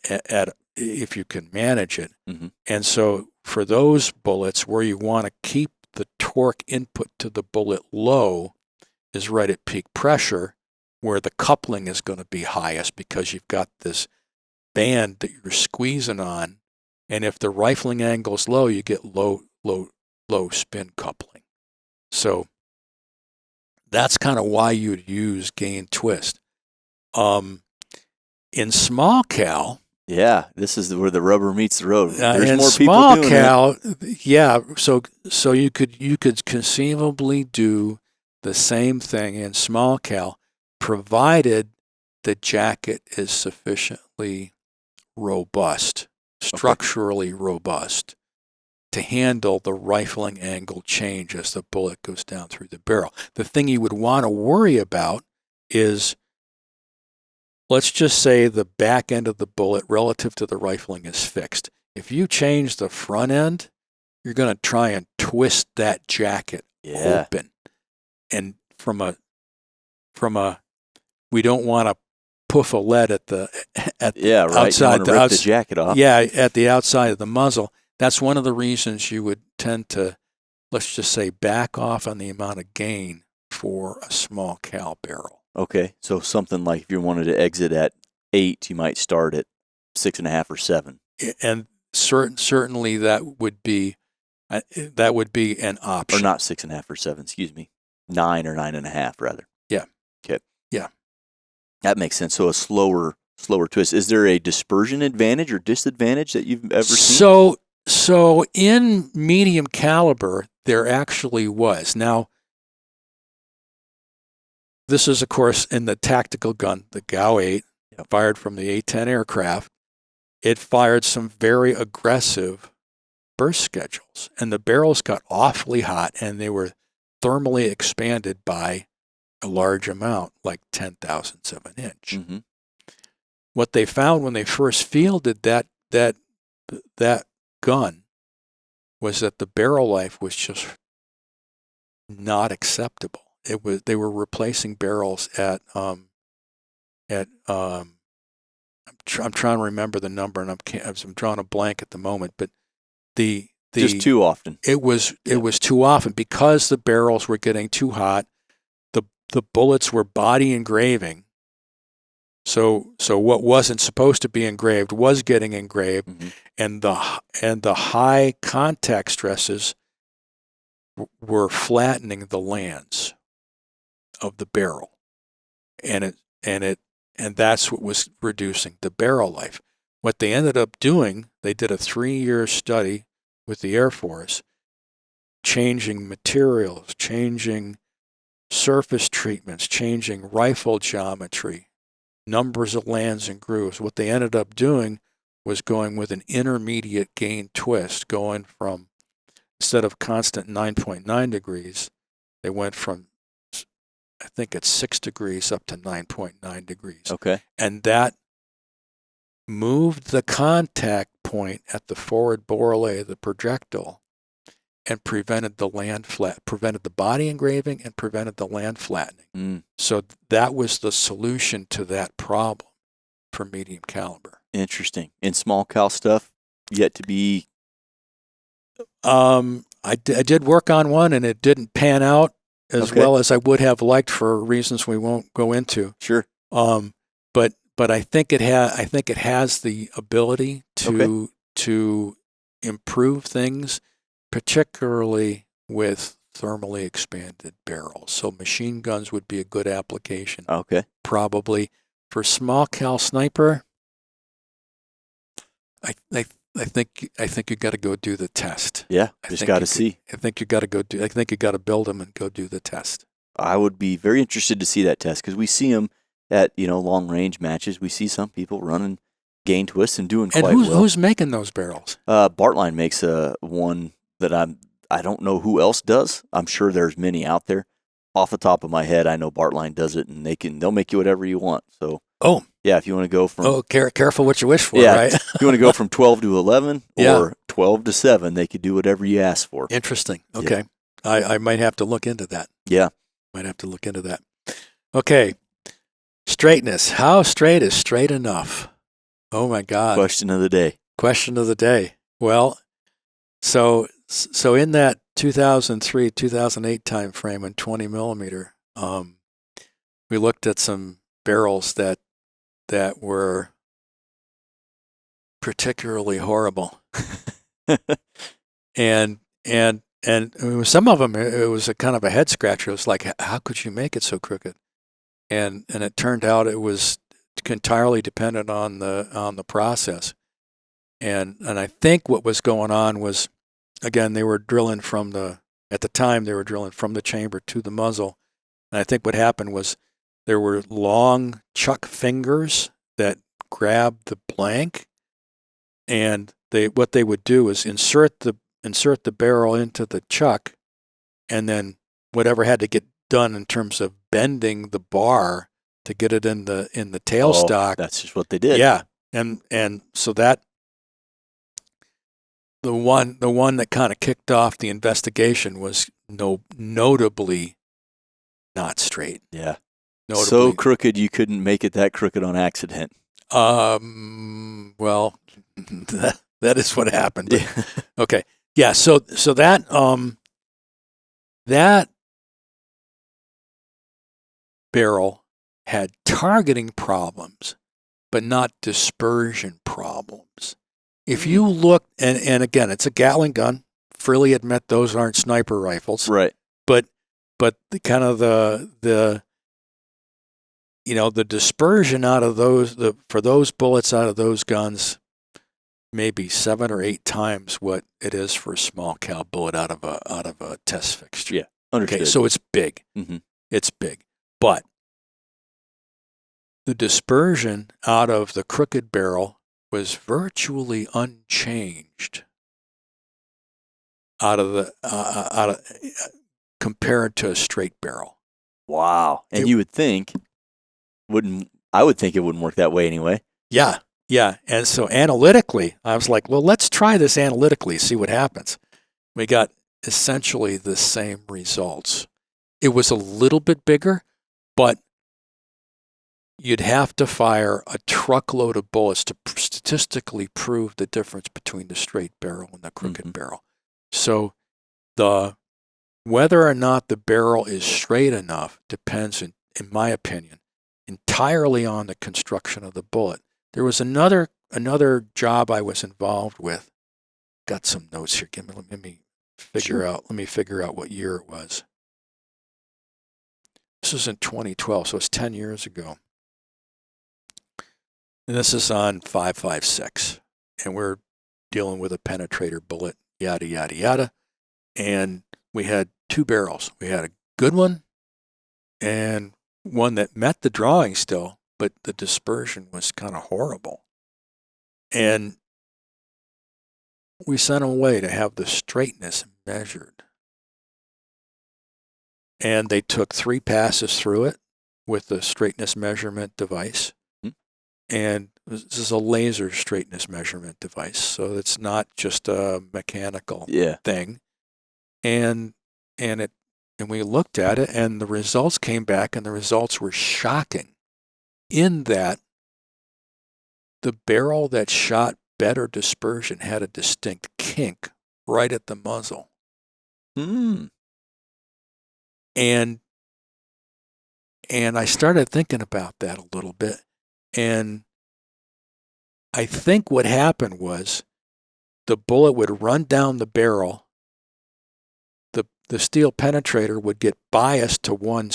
if you can manage it. Mm-hmm. And so for those bullets where you want to keep the torque input to the bullet low is right at peak pressure, where the coupling is going to be highest because you've got this band that you're squeezing on, and if the rifling angle is low, you get low spin coupling. So that's kind of why you'd use gain twist. In small cal, Yeah, this is where the rubber meets the road. There's in more small people doing cal, yeah. So you could conceivably do the same thing in small cal, provided the jacket is sufficiently robust, structurally robust, to handle the rifling angle change as the bullet goes down through the barrel. The thing you would want to worry about is, let's just say the back end of the bullet relative to the rifling is fixed. If you change the front end, you're going to try and twist that jacket open. And from a, we don't want to poof a lead at the outside you rip the jacket off. Yeah, at the outside of the muzzle. That's one of the reasons you would tend to, let's just say, back off on the amount of gain for a small cal barrel. Okay, so something like if you wanted to exit at 8, you might start at 6.5 or 7. And certainly that would be an option. Or not 6.5 or 7, excuse me. 9 or 9.5 rather. Yeah. Okay. Yeah. That makes sense. So a slower twist. Is there a dispersion advantage or disadvantage that you've ever seen? So in medium caliber, there actually was. Now, this is, of course, in the tactical gun, the GAU-8, fired from the A-10 aircraft. It fired some very aggressive burst schedules, and the barrels got awfully hot, and they were thermally expanded by a large amount, like 10 thousandths of an inch. Mm-hmm. What they found when they first fielded that gun was that the barrel life was just not acceptable. They were replacing barrels at I'm trying to remember the number, and I'm drawing a blank at the moment, but just too often. It was too often because the barrels were getting too hot. The bullets were body engraving. So what wasn't supposed to be engraved was getting engraved, mm-hmm. and the high contact stresses were flattening the lands of the barrel, and that's what was reducing the barrel life. What they ended up doing, they did a 3-year study with the Air Force, changing materials, changing surface treatments, changing rifle geometry, numbers of lands and grooves. What they ended up doing was going with an intermediate gain twist, going from, instead of constant 9.9 degrees, they went from, I think it's 6 degrees up to 9.9 degrees. Okay. And that moved the contact point at the forward borele of the projectile and prevented the body engraving and prevented the land flattening. Mm. So that was the solution to that problem for medium caliber. Interesting. In small cal stuff, yet to be... I did work on one, and it didn't pan out as well as I would have liked for reasons we won't go into. Sure. But I think it has the ability to improve things, particularly with thermally expanded barrels. So machine guns would be a good application. Okay. Probably for small cal sniper. I think you got to go do the test. Yeah, just got to see. I think you got to build them and go do the test. I would be very interested to see that test because we see them at long range matches. We see some people running gain twists and doing quite well. Who's making those barrels? Bartline makes one that I don't know who else does. I'm sure there's many out there. Off the top of my head, I know Bartline does it, and they'll make you whatever you want. So yeah, if you want to go from careful what you wish for, right? If you want to go from 12 to 11 or 12 to 7, they could do whatever you ask for. Interesting. Okay, yeah. I might have to look into that. Yeah, might have to look into that. Okay, straightness. How straight is straight enough? Oh my God. Question of the day. Well, so in that 2003, 2008 time frame in 20 millimeter, we looked at some barrels that were particularly horrible, and some of them, it was a kind of a head scratcher. It was like, how could you make it so crooked? And it turned out it was entirely dependent on the process. And I think what was going on was, again, they were drilling at the time they were drilling from the chamber to the muzzle. And I think what happened was there were long chuck fingers that grabbed the blank, and what they would do is insert the barrel into the chuck, and then whatever had to get done in terms of bending the bar to get it in the tailstock. That's just what they did. Yeah, and so that the one that kind of kicked off the investigation was notably not straight. Yeah. Notably. So crooked you couldn't make it that crooked on accident. Well, that is what happened. Okay. Yeah, so that that barrel had targeting problems, but not dispersion problems. If you look, and again, it's a Gatling gun. Freely admit those aren't sniper rifles, Right. but the kind of the dispersion out of those, for those bullets out of those guns, maybe 7 or 8 times what it is for a small cal bullet out of a test fixture. Yeah, understood. Okay, so it's big. Mm-hmm. It's big, but the dispersion out of the crooked barrel was virtually unchanged compared to a straight barrel. Wow. And you would think I would think it wouldn't work that way anyway. Yeah. Yeah. And so analytically, I was like, well, let's try this analytically, see what happens. We got essentially the same results. It was a little bit bigger, but you'd have to fire a truckload of bullets to statistically prove the difference between the straight barrel and the crooked barrel. So whether or not the barrel is straight enough depends, in my opinion, entirely on the construction of the bullet. There was another job I was involved with. Got some notes here. Let me figure out what year it was. This was in 2012, so it's 10 years ago. And this is on 5.56, and we're dealing with a penetrator bullet, yada, yada, yada. And we had 2 barrels. We had a good one and one that met the drawing still, but the dispersion was kind of horrible. And we sent them away to have the straightness measured. And they took 3 passes through it with the straightness measurement device. And this is a laser straightness measurement device, so it's not just a mechanical thing. And we looked at it, and the results came back, and the results were shocking. In that, the barrel that shot better dispersion had a distinct kink right at the muzzle. And I started thinking about that a little bit. And I think what happened was the bullet would run down the barrel. The steel penetrator would get biased to one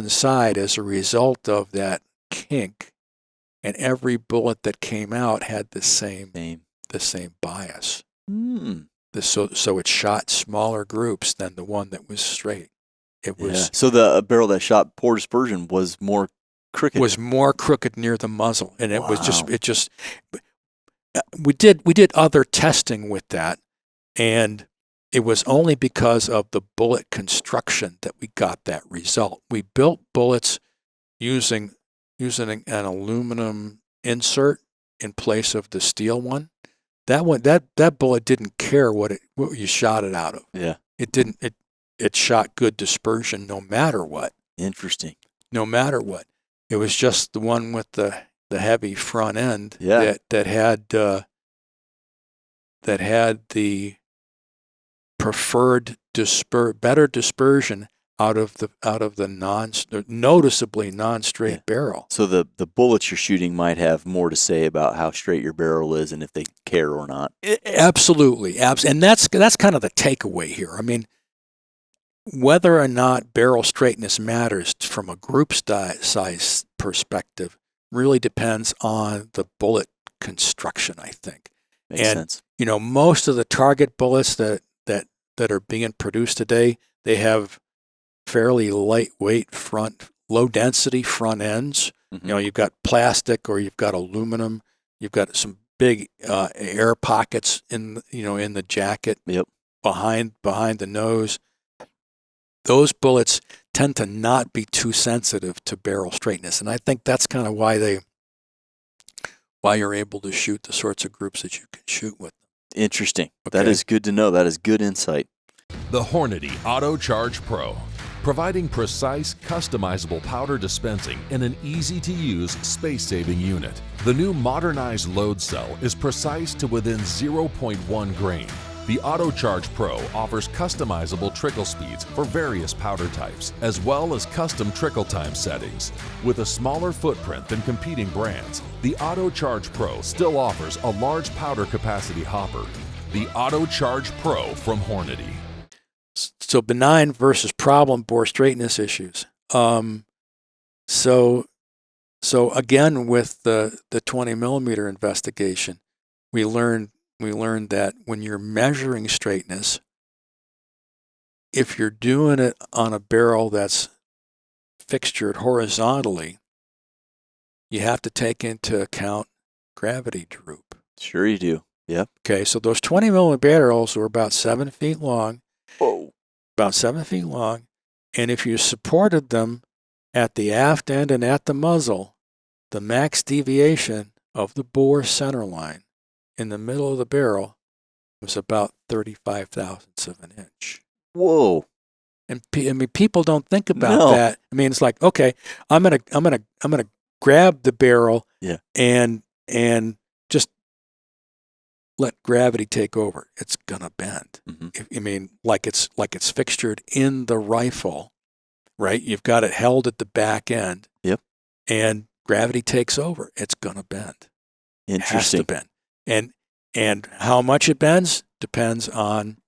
side as a result of that kink, and every bullet that came out had the same bias. So it shot smaller groups than the one that was straight. It was So the barrel that shot poor dispersion was more crooked. Was more crooked near the muzzle, and it was just. We did other testing with that, and it was only because of the bullet construction that we got that result. We built bullets using an aluminum insert in place of the steel one. That bullet didn't care what you shot it out of. Yeah, it didn't. It shot good dispersion no matter what. Interesting. No matter what. It was just the one with the heavy front end that had the preferred better dispersion out of the noticeably non-straight barrel. So the bullets you're shooting might have more to say about how straight your barrel is and if they care or not. Absolutely. And that's kind of the takeaway here. I mean, whether or not barrel straightness matters from a group size perspective really depends on the bullet construction, I think. Makes sense. You know, most of the target bullets that are being produced today, they have fairly lightweight low density front ends. Mm-hmm. You know, you've got plastic or you've got aluminum. You've got some big air pockets in the jacket. Yep. Behind the nose. Those bullets tend to not be too sensitive to barrel straightness, and I think that's kind of why you're able to shoot the sorts of groups that you can shoot with them. Interesting. Okay. That is good to know. That is good insight. The Hornady Auto Charge Pro, providing precise, customizable powder dispensing in an easy-to-use, space-saving unit. The new modernized load cell is precise to within 0.1 grain. The Auto Charge Pro offers customizable trickle speeds for various powder types, as well as custom trickle time settings. With a smaller footprint than competing brands, the Auto Charge Pro still offers a large powder capacity hopper. The Auto Charge Pro from Hornady. So benign versus problem bore straightness issues. So again, with the 20 millimeter investigation, we learned that when you're measuring straightness, if you're doing it on a barrel that's fixtured horizontally, you have to take into account gravity droop. Sure you do. Yep. Okay, so those 20 millimeter barrels were about 7 feet long. Whoa. About 7 feet long. And if you supported them at the aft end and at the muzzle, the max deviation of the bore center line in the middle of the barrel was about 35 thousandths of an inch. Whoa. And I mean, people don't think about that. I mean, it's like, okay, I'm gonna grab the barrel, and just let gravity take over. It's gonna bend. Mm-hmm. I mean, like it's fixtured in the rifle, right? You've got it held at the back end. Yep. And gravity takes over. It's gonna bend. It has Interesting. to bend. And how much it bends depends on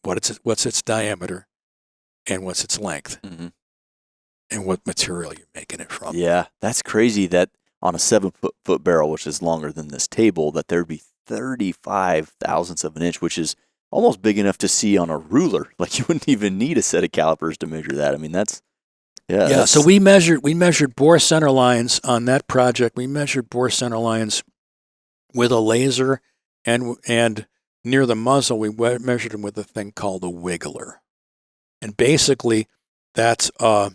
what's its diameter and what's its length, and what material you're making it from. Yeah, that's crazy that on a 7-foot barrel, which is longer than this table, that there'd be 35 thousandths of an inch, which is almost big enough to see on a ruler. Like you wouldn't even need a set of calipers to measure that. I mean, So we measured bore center lines on that project. We measured bore center lines with a laser, and near the muzzle, we measured them with a thing called a wiggler. And basically, that's a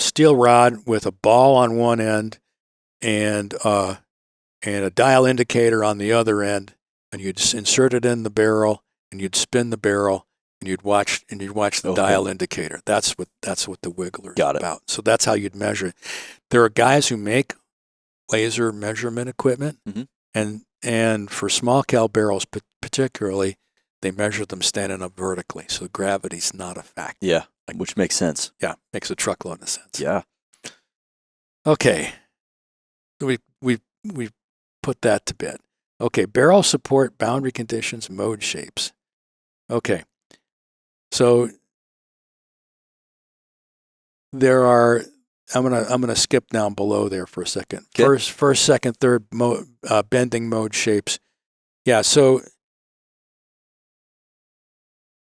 steel rod with a ball on one end and a dial indicator on the other end, and you'd insert it in the barrel, and you'd spin the barrel, and you'd watch the dial indicator. That's what the wiggler is about. So that's how you'd measure it. There are guys who make laser measurement equipment, and for small cal barrels particularly, they measure them standing up vertically, so gravity's not a factor. Yeah, which makes sense. Yeah, makes a truckload of sense. Yeah. Okay, we put that to bed. Okay, barrel support, boundary conditions, mode shapes. Okay, so there are. I'm gonna skip down below there for a second. Okay. First, second, third bending mode shapes. Yeah, so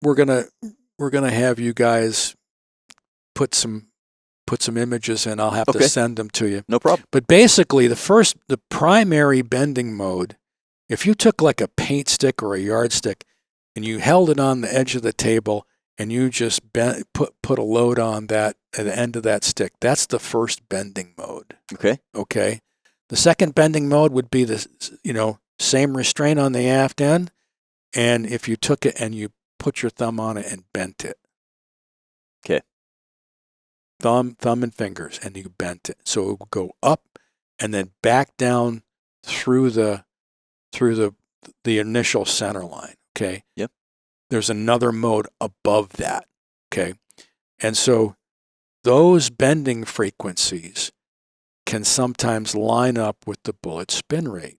we're gonna have you guys put some images in. I'll have to send them to you. No problem. But basically, the primary bending mode, if you took like a paint stick or a yardstick and you held it on the edge of the table and you just put a load on that at the end of that stick, that's the first bending mode. Okay. The second bending mode would be the same restraint on the aft end, and if you took it and you put your thumb on it and bent it. Okay. Thumb and fingers, and you bent it. So it would go up and then back down through the initial center line. Okay. Yep. there's another mode above that. Okay. And so those bending frequencies can sometimes line up with the bullet spin rate.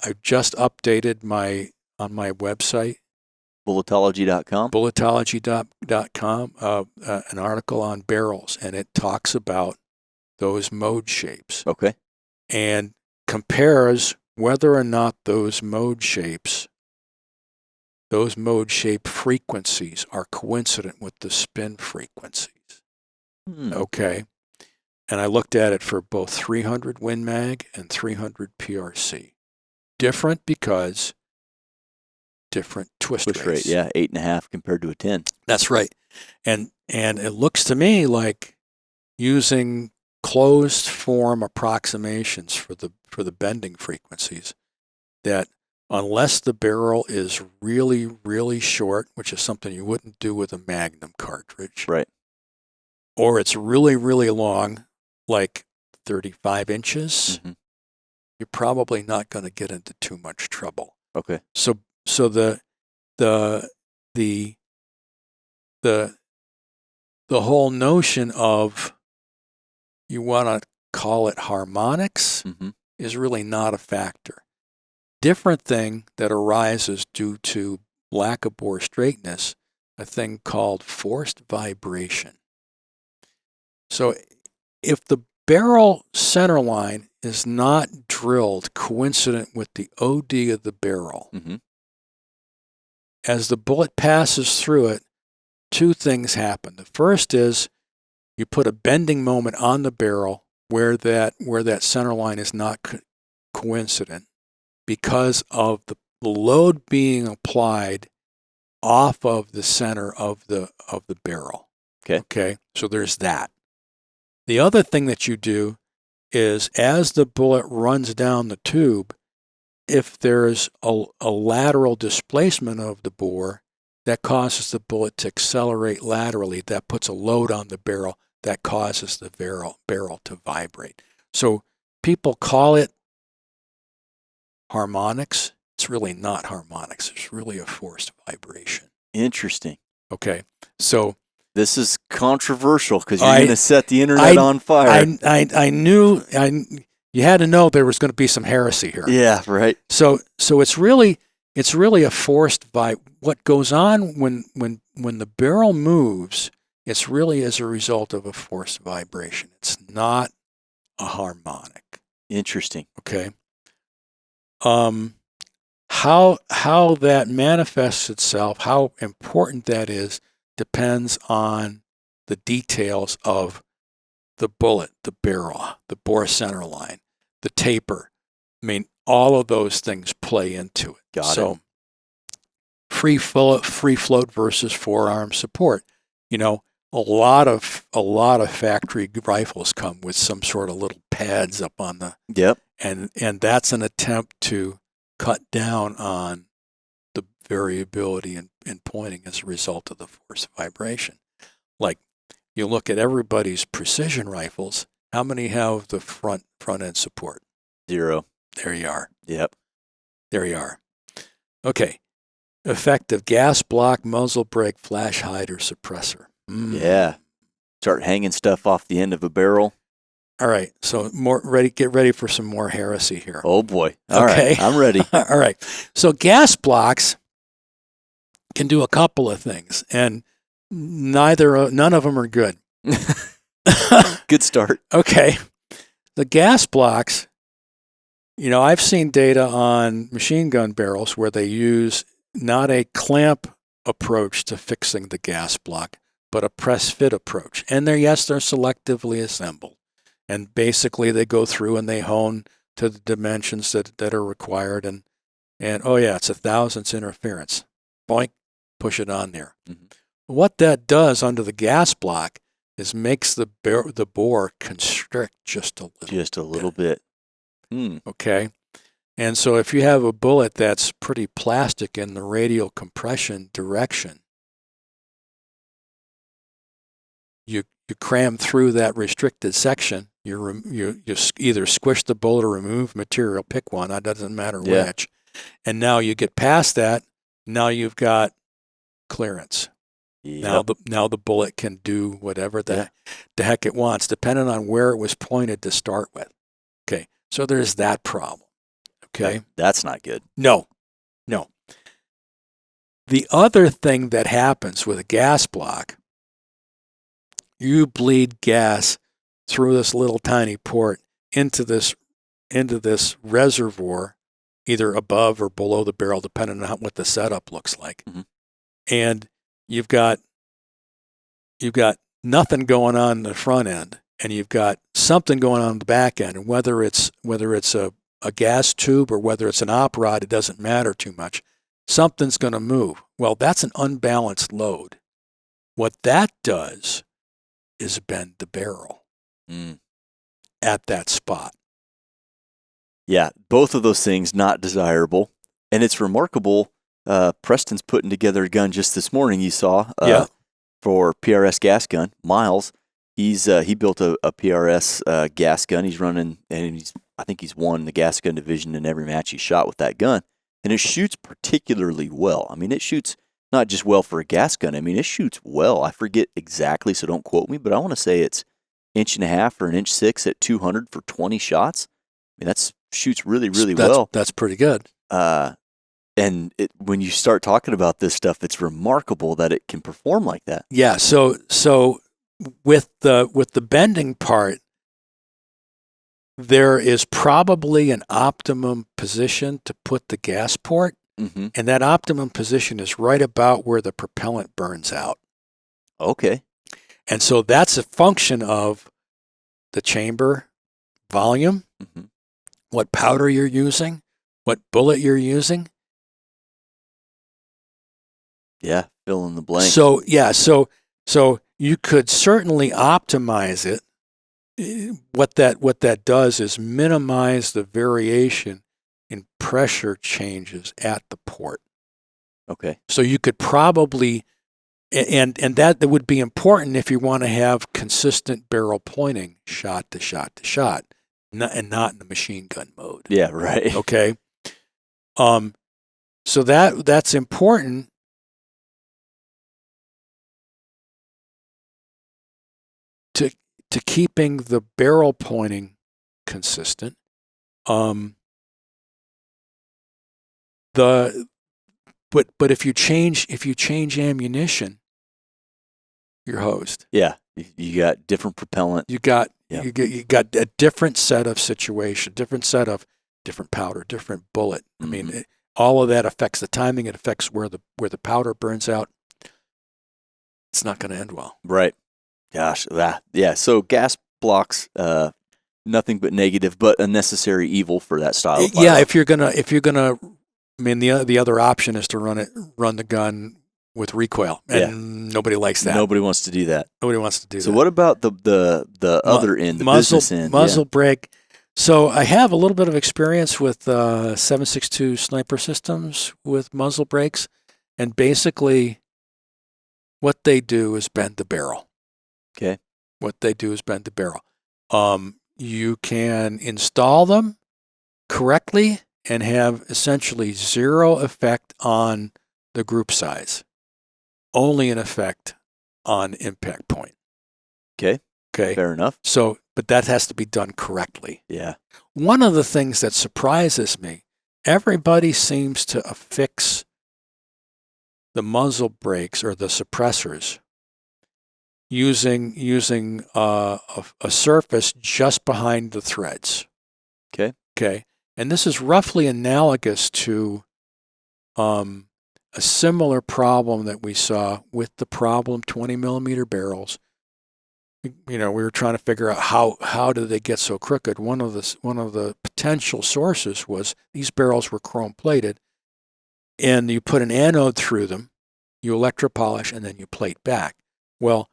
I've just updated on my website, Bulletology.com. bulletology.com, an article on barrels, and it talks about those mode shapes. Okay. And compares whether or not those mode shape frequencies are coincident with the spin frequencies. Okay. And I looked at it for both 300 Win Mag and 300 PRC. Different because different twist Rate, yeah, 8.5 compared to a 10. That's right. And it looks to me like using closed form approximations for the bending frequencies, that unless the barrel is really, really short, which is something you wouldn't do with a Magnum cartridge, right, or it's really, really long, like 35 inches, you're probably not going to get into too much trouble. Okay. So the whole notion of, you want to call it harmonics, is really not a factor. Different thing that arises due to lack of bore straightness, a thing called forced vibration. So if the barrel center line is not drilled coincident with the OD of the barrel, as the bullet passes through it, two things happen. The first is you put a bending moment on the barrel where that center line is not coincident because of the load being applied off of the center of the barrel. Okay. So there's that. The other thing that you do is, as the bullet runs down the tube, if there's a lateral displacement of the bore that causes the bullet to accelerate laterally, that puts a load on the barrel that causes the barrel to vibrate. So people call it harmonics. It's really not harmonics. It's really a forced vibration. Interesting. Okay. So this is controversial because you're going to set the internet on fire. I knew you had to know there was going to be some heresy here. Yeah, right. So it's really a forced what goes on when the barrel moves. It's really as a result of a forced vibration. It's not a harmonic. Interesting. Okay. How that manifests itself, how important that is, depends on the details of the bullet, the barrel, the bore center line, the taper. I mean, all of those things play into it. Got it. Free float versus forearm support. You know, a lot of factory rifles come with some sort of little pads up on the. Yep. And that's an attempt to cut down on the variability in pointing as a result of the force vibration. Like, you look at everybody's precision rifles, how many have the front end support? 0. There you are. Yep. There you are. Okay. Effective gas block, muzzle brake, flash hider, suppressor. Yeah. Start hanging stuff off the end of a barrel. All right. So get ready for some more heresy here. Oh boy. All right. I'm ready. All right. So gas blocks can do a couple of things, and none of them are good. Good start. Okay. The gas blocks, I've seen data on machine gun barrels where they use not a clamp approach to fixing the gas block, but a press fit approach. And they're selectively assembled. And basically they go through and they hone to the dimensions that are required. And oh yeah, it's 1,000th interference. Boink, push it on there. What that does under the gas block is makes the bore constrict just a little. Just a little bit. Okay. And so if you have a bullet that's pretty plastic in the radial compression direction, you cram through that restricted section. You either squish the bullet or remove material, pick one, that doesn't matter which. And now you get past that. Now you've got clearance. Yep. Now the bullet can do whatever the heck it wants, depending on where it was pointed to start with. Okay, so there's that problem. Okay, That's not good. no. The other thing that happens with a gas block, you bleed gas through this little tiny port into this reservoir, either above or below the barrel, depending on what the setup looks like. Mhm. And you've got nothing going on in the front end, and you've got something going on in the back end. And whether it's a gas tube or whether it's an op rod, it doesn't matter too much. Something's going to move. Well, that's an unbalanced load. What that does is bend the barrel at that spot. Yeah, both of those things not desirable. And it's remarkable. Preston's putting together a gun just this morning, you saw, for PRS gas gun. Miles, he built a PRS gas gun. He's running, and I think he's won the gas gun division in every match he's shot with that gun. And it shoots particularly well. I mean, it shoots not just well for a gas gun. I mean, it shoots well. I forget exactly, so don't quote me, but I want to say it's 1.5 or 1.6 at 200 for 20 shots. I mean, that shoots really, really well. That's pretty good. And when you start talking about this stuff, it's remarkable that it can perform like that. Yeah. So with the bending part, there is probably an optimum position to put the gas port, and that optimum position is right about where the propellant burns out. Okay. And so that's a function of the chamber volume, what powder you're using, what bullet you're using. Yeah, fill in the blank. So you could certainly optimize it. What that does is minimize the variation in pressure changes at the port. Okay. So you could probably, and that would be important if you want to have consistent barrel pointing shot to shot to shot, and not in the machine gun mode. Yeah, right. Okay. So that's important. To keeping the barrel pointing consistent. But if you change ammunition, you're hosed. Yeah, you got different propellant. You got a different set of situation, different set of different powder, different bullet. I mean, all of that affects the timing. It affects where the powder burns out. It's not going to end well. Right. Gosh, yeah. So gas blocks, nothing but negative, but a necessary evil for that style of Yeah, firearm. if you're gonna, I mean, the other option is to run the gun with recoil, and nobody likes that. Nobody wants to do that. Nobody wants to do that. So what about the other end, the business end? Muzzle brake. So I have a little bit of experience with 7.62 sniper systems with muzzle brakes, and basically, what they do is bend the barrel. Okay. What they do is bend the barrel. You can install them correctly and have essentially zero effect on the group size, only an effect on impact point. Okay. Okay. Fair enough. So, but that has to be done correctly. Yeah. One of the things that surprises me, everybody seems to affix the muzzle brakes or the suppressors using a surface just behind the threads. Okay. And this is roughly analogous to a similar problem that we saw with the problem 20 millimeter barrels. We were trying to figure out how did they get so crooked. One of the potential sources was these barrels were chrome plated, and you put an anode through them, you electropolish, and then you plate back. Well,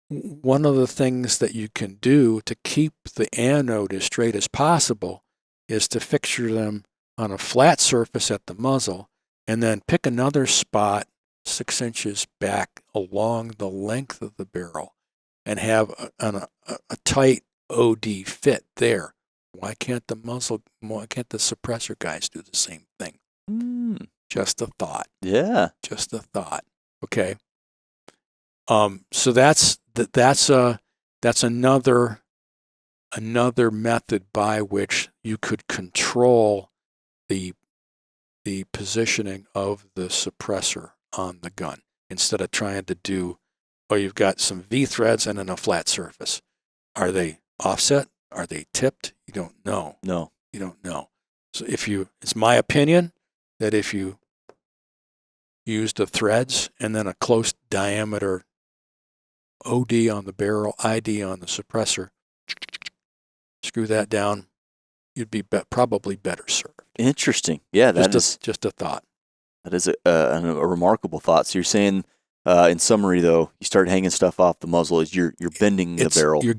one of the things that you can do to keep the anode as straight as possible is to fixture them on a flat surface at the muzzle, and then pick another spot 6 inches back along the length of the barrel and have a tight OD fit there. Why can't the suppressor guys do the same thing? Just a thought. Yeah. Just a thought. Okay. So that's another method by which you could control the positioning of the suppressor on the gun instead of trying to do, you've got some V threads and then a flat surface. Are they offset? Are they tipped? You don't know. No. You don't know. So it's my opinion that if you use the threads and then a close diameter OD on the barrel, ID on the suppressor, screw that down, you'd be probably better served. Interesting. Yeah, just a thought. That is a remarkable thought. So you're saying, in summary, though, you start hanging stuff off the muzzle as you're bending the barrel. You're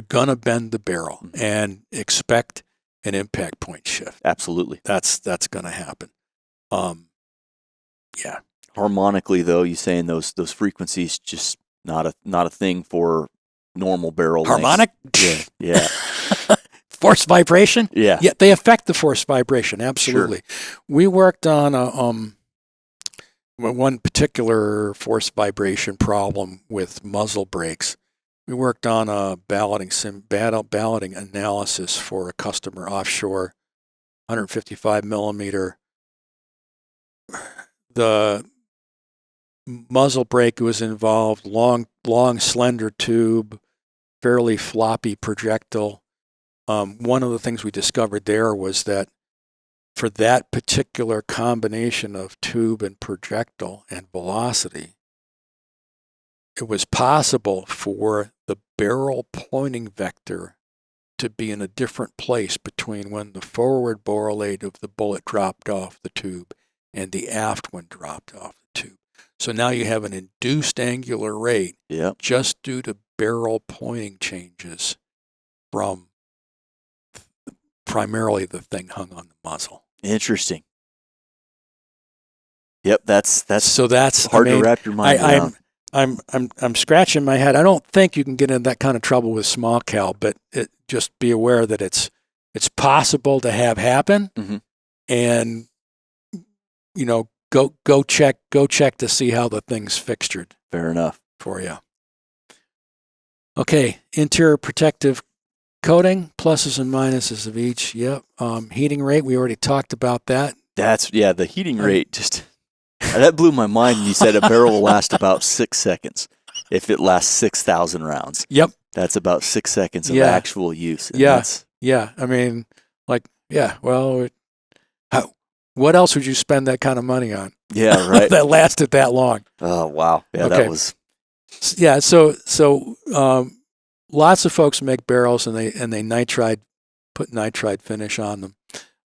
gonna bend the barrel and expect an impact point shift. Absolutely. That's gonna happen. Yeah. Harmonically, though, you saying those frequencies just not a thing for normal barrel harmonic. Lengths. Yeah. Force vibration. Yeah. Yeah, they affect the force vibration. Absolutely. Sure. We worked on one particular force vibration problem with muzzle brakes. We worked on a balloting analysis for a customer offshore, 155 millimeter. The muzzle brake was involved, long, slender tube, fairly floppy projectile. One of the things we discovered there was that for that particular combination of tube and projectile and velocity, it was possible for the barrel pointing vector to be in a different place between when the forward borelate of the bullet dropped off the tube and the aft one dropped off the tube. So now you have an induced angular rate just due to barrel pointing changes from primarily the thing hung on the muzzle. Interesting. Yep, that's hard to wrap your mind around. I'm scratching my head. I don't think you can get into that kind of trouble with small cal, but just be aware that it's possible to have happen, and go check to see how the thing's fixtured. Fair enough for you. Okay, interior protective coating, pluses and minuses of each. Yep. Heating rate, we already talked about that. The heating rate just that blew my mind when you said a barrel will last about 6 seconds if it lasts 6,000 rounds. Yep. That's about 6 seconds of actual use. And I mean, what else would you spend that kind of money on? Yeah, right. That lasted that long. Oh, wow. Yeah, okay. That was. Yeah. So lots of folks make barrels and they put nitride finish on them.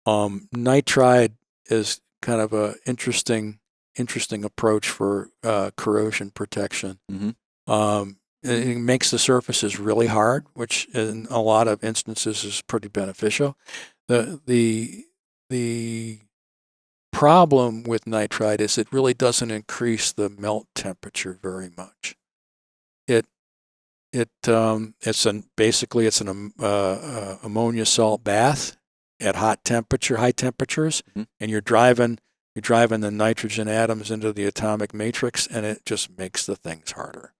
Nitride is kind of a interesting approach for corrosion protection. It makes the surfaces really hard, which in a lot of instances is pretty beneficial. The problem with nitride is it really doesn't increase the melt temperature very much. It's an ammonia salt bath at high temperatures, and you're driving the nitrogen atoms into the atomic matrix, and it just makes the things harder,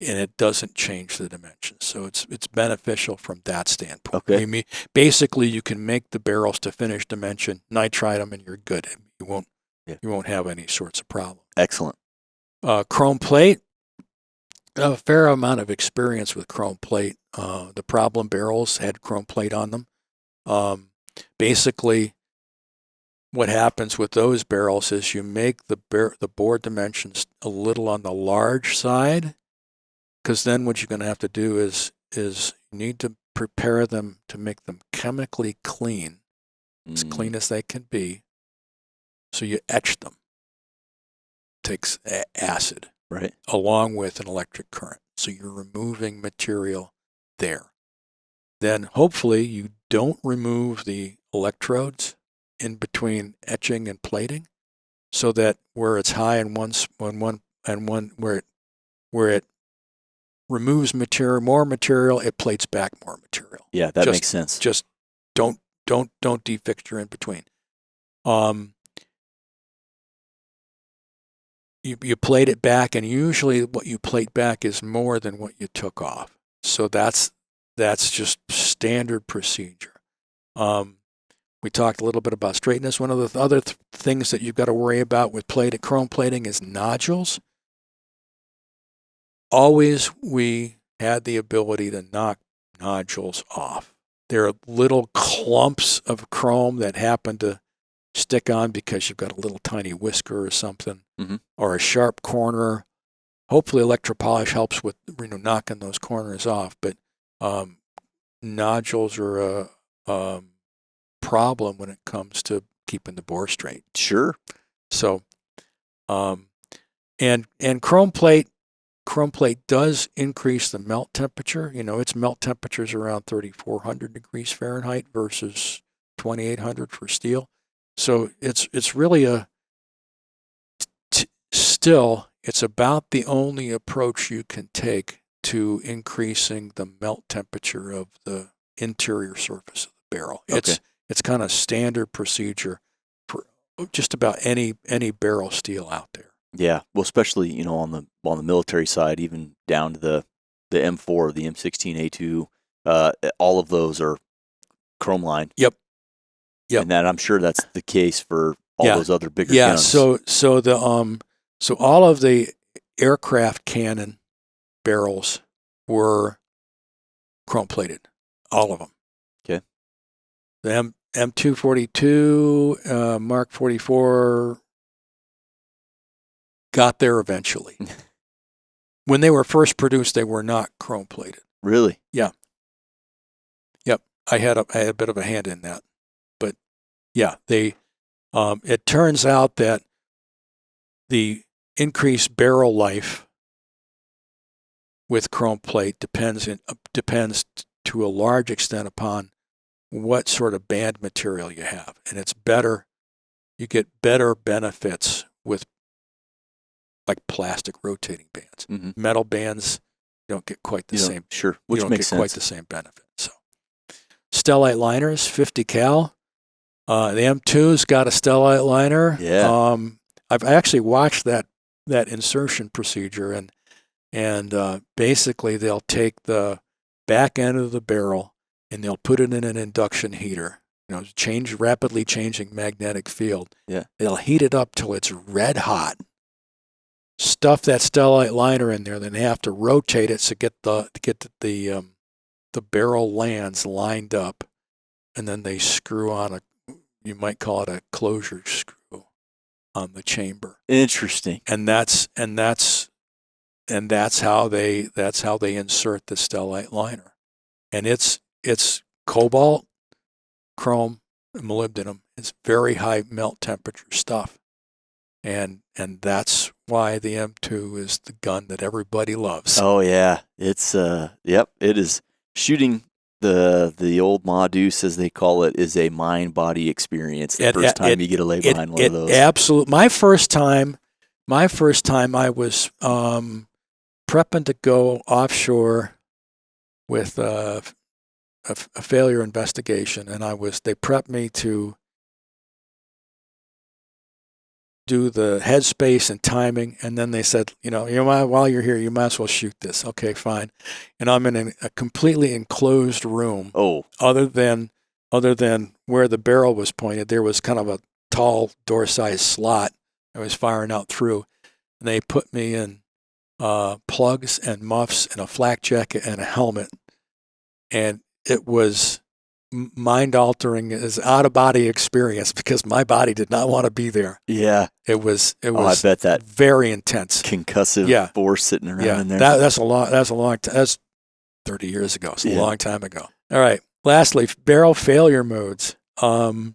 and it doesn't change the dimensions. So it's beneficial from that standpoint. Okay. I mean, basically, you can make the barrels to finish dimension, nitride them, and you're good. You won't have any sorts of problem. Excellent. Chrome plate. A fair amount of experience with chrome plate. The problem barrels had chrome plate on them. Basically, what happens with those barrels is you make the bore dimensions a little on the large side, because then what you're going to have to do is you need to prepare them to make them chemically clean, as clean as they can be. So you etch them. Takes acid. Right. Along with an electric current. So you're removing material there. Then hopefully you don't remove the electrodes in between etching and plating, so that where it's high in where it removes more material, it plates back more material. Yeah, that makes sense. Just don't defixture in between. you plate it back, and usually what you plate back is more than what you took off. So that's just standard procedure. We talked a little bit about straightness. One of the other things that you've got to worry about with chrome plating is nodules. Always we had the ability to knock nodules off. There are little clumps of chrome that happen to stick on because you've got a little tiny whisker or something, or a sharp corner. Hopefully electropolish helps with knocking those corners off, but nodules are a problem when it comes to keeping the bore straight. Sure. So, and chrome plate does increase the melt temperature. Its melt temperature is around 3,400 degrees Fahrenheit versus 2,800 for steel. So it's really still it's about the only approach you can take to increasing the melt temperature of the interior surface of the barrel. Okay. It's kind of standard procedure for just about any barrel steel out there. Yeah, well, especially on the military side, even down to the M4, the M16A2, all of those are chrome lined. Yep. And that I'm sure that's the case for all those other bigger guns. So all of the aircraft cannon barrels were chrome plated, all of them. Okay. The M242, Mark 44 got there eventually. When they were first produced, they were not chrome plated. Really? Yeah. Yep. I had a bit of a hand in that, but yeah, it turns out that the increased barrel life with chrome plate depends to a large extent upon what sort of band material you have, and you get better benefits with like plastic rotating bands. Metal bands don't get quite the same. Sure, which makes sense. Quite the same benefit. So, stellite liners, 50 cal. The M2's got a stellite liner. Yeah. I've actually watched that insertion procedure, and basically they'll take the back end of the barrel and they'll put it in an induction heater. Rapidly changing magnetic field. Yeah. They'll heat it up till it's red hot. Stuff that stellite liner in there, then they have to rotate it to get the barrel lands lined up, and then they screw on you might call it a closure screw on the chamber. Interesting. And that's how they insert the stellite liner. And it's cobalt, chrome, and molybdenum. It's very high melt temperature stuff. And that's why the M2 is the gun that everybody loves. Oh yeah, it's it is shooting the old Ma Deuce, as they call it, is a mind body experience. The first time you get to lay behind one of those. Absolutely. My first time I was prepping to go offshore with a failure investigation, and they prepped me to do the headspace and timing, and then they said, while you're here, you might as well shoot this. Okay, fine. And I'm in a completely enclosed room. Oh. Other than where the barrel was pointed, there was kind of a tall door-sized slot I was firing out through, and they put me in plugs and muffs and a flak jacket and a helmet, and it was mind-altering, as out-of-body experience because my body did not want to be there. Yeah, it was. I bet that very intense, concussive force sitting around in there. That's a long time. That's 30 years ago. It's a long time ago. All right. Lastly, barrel failure modes. So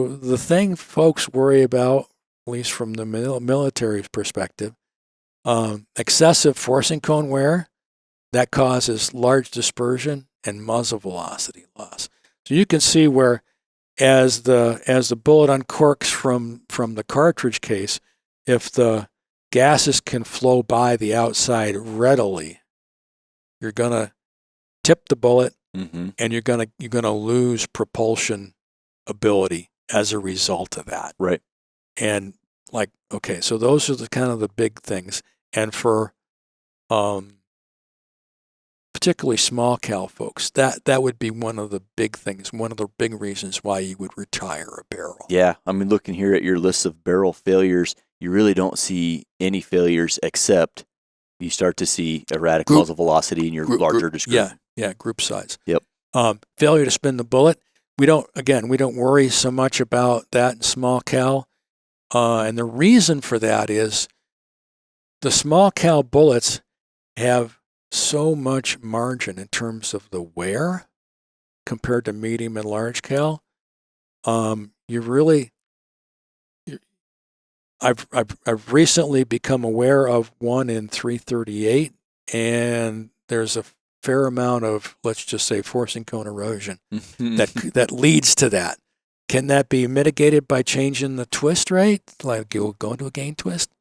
the thing folks worry about, at least from the military perspective, excessive forcing cone wear that causes large dispersion and muzzle velocity loss. So you can see where as the bullet uncorks from the cartridge case, if the gases can flow by the outside readily, you're gonna tip the bullet, and you're gonna lose propulsion ability as a result of that. Right. And Like, okay, so those are the kind of the big things. And for particularly small cal folks, that would be one of the big things, one of the big reasons why you would retire a barrel. Yeah, I mean, looking here at your list of barrel failures, you really don't see any failures except you start to see erratic muzzle velocity in your larger discrete. Yeah, group size. Yep. Failure to spin the bullet. We don't worry so much about that in small cal. And the reason for that is the small cal bullets have so much margin in terms of the wear compared to medium and large cal. I've recently become aware of one in 338, and there's a fair amount of, let's just say, forcing cone erosion that leads to that. Can that be mitigated by changing the twist rate, like you'll go into a gain twist?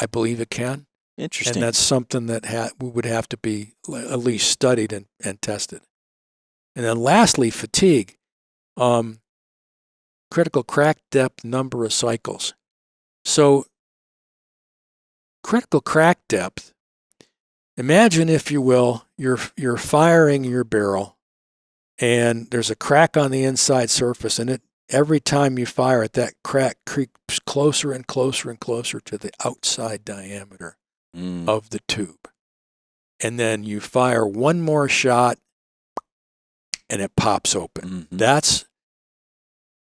I believe it can. Interesting. And that's something that would have to be at least studied and tested. And then lastly, fatigue. Critical crack depth, number of cycles. So critical crack depth, imagine, if you will, you're firing your barrel and there's a crack on the inside surface, and every time you fire it, that crack creeps closer and closer and closer to the outside diameter of the tube. And then you fire one more shot and it pops open. Mm-hmm. That's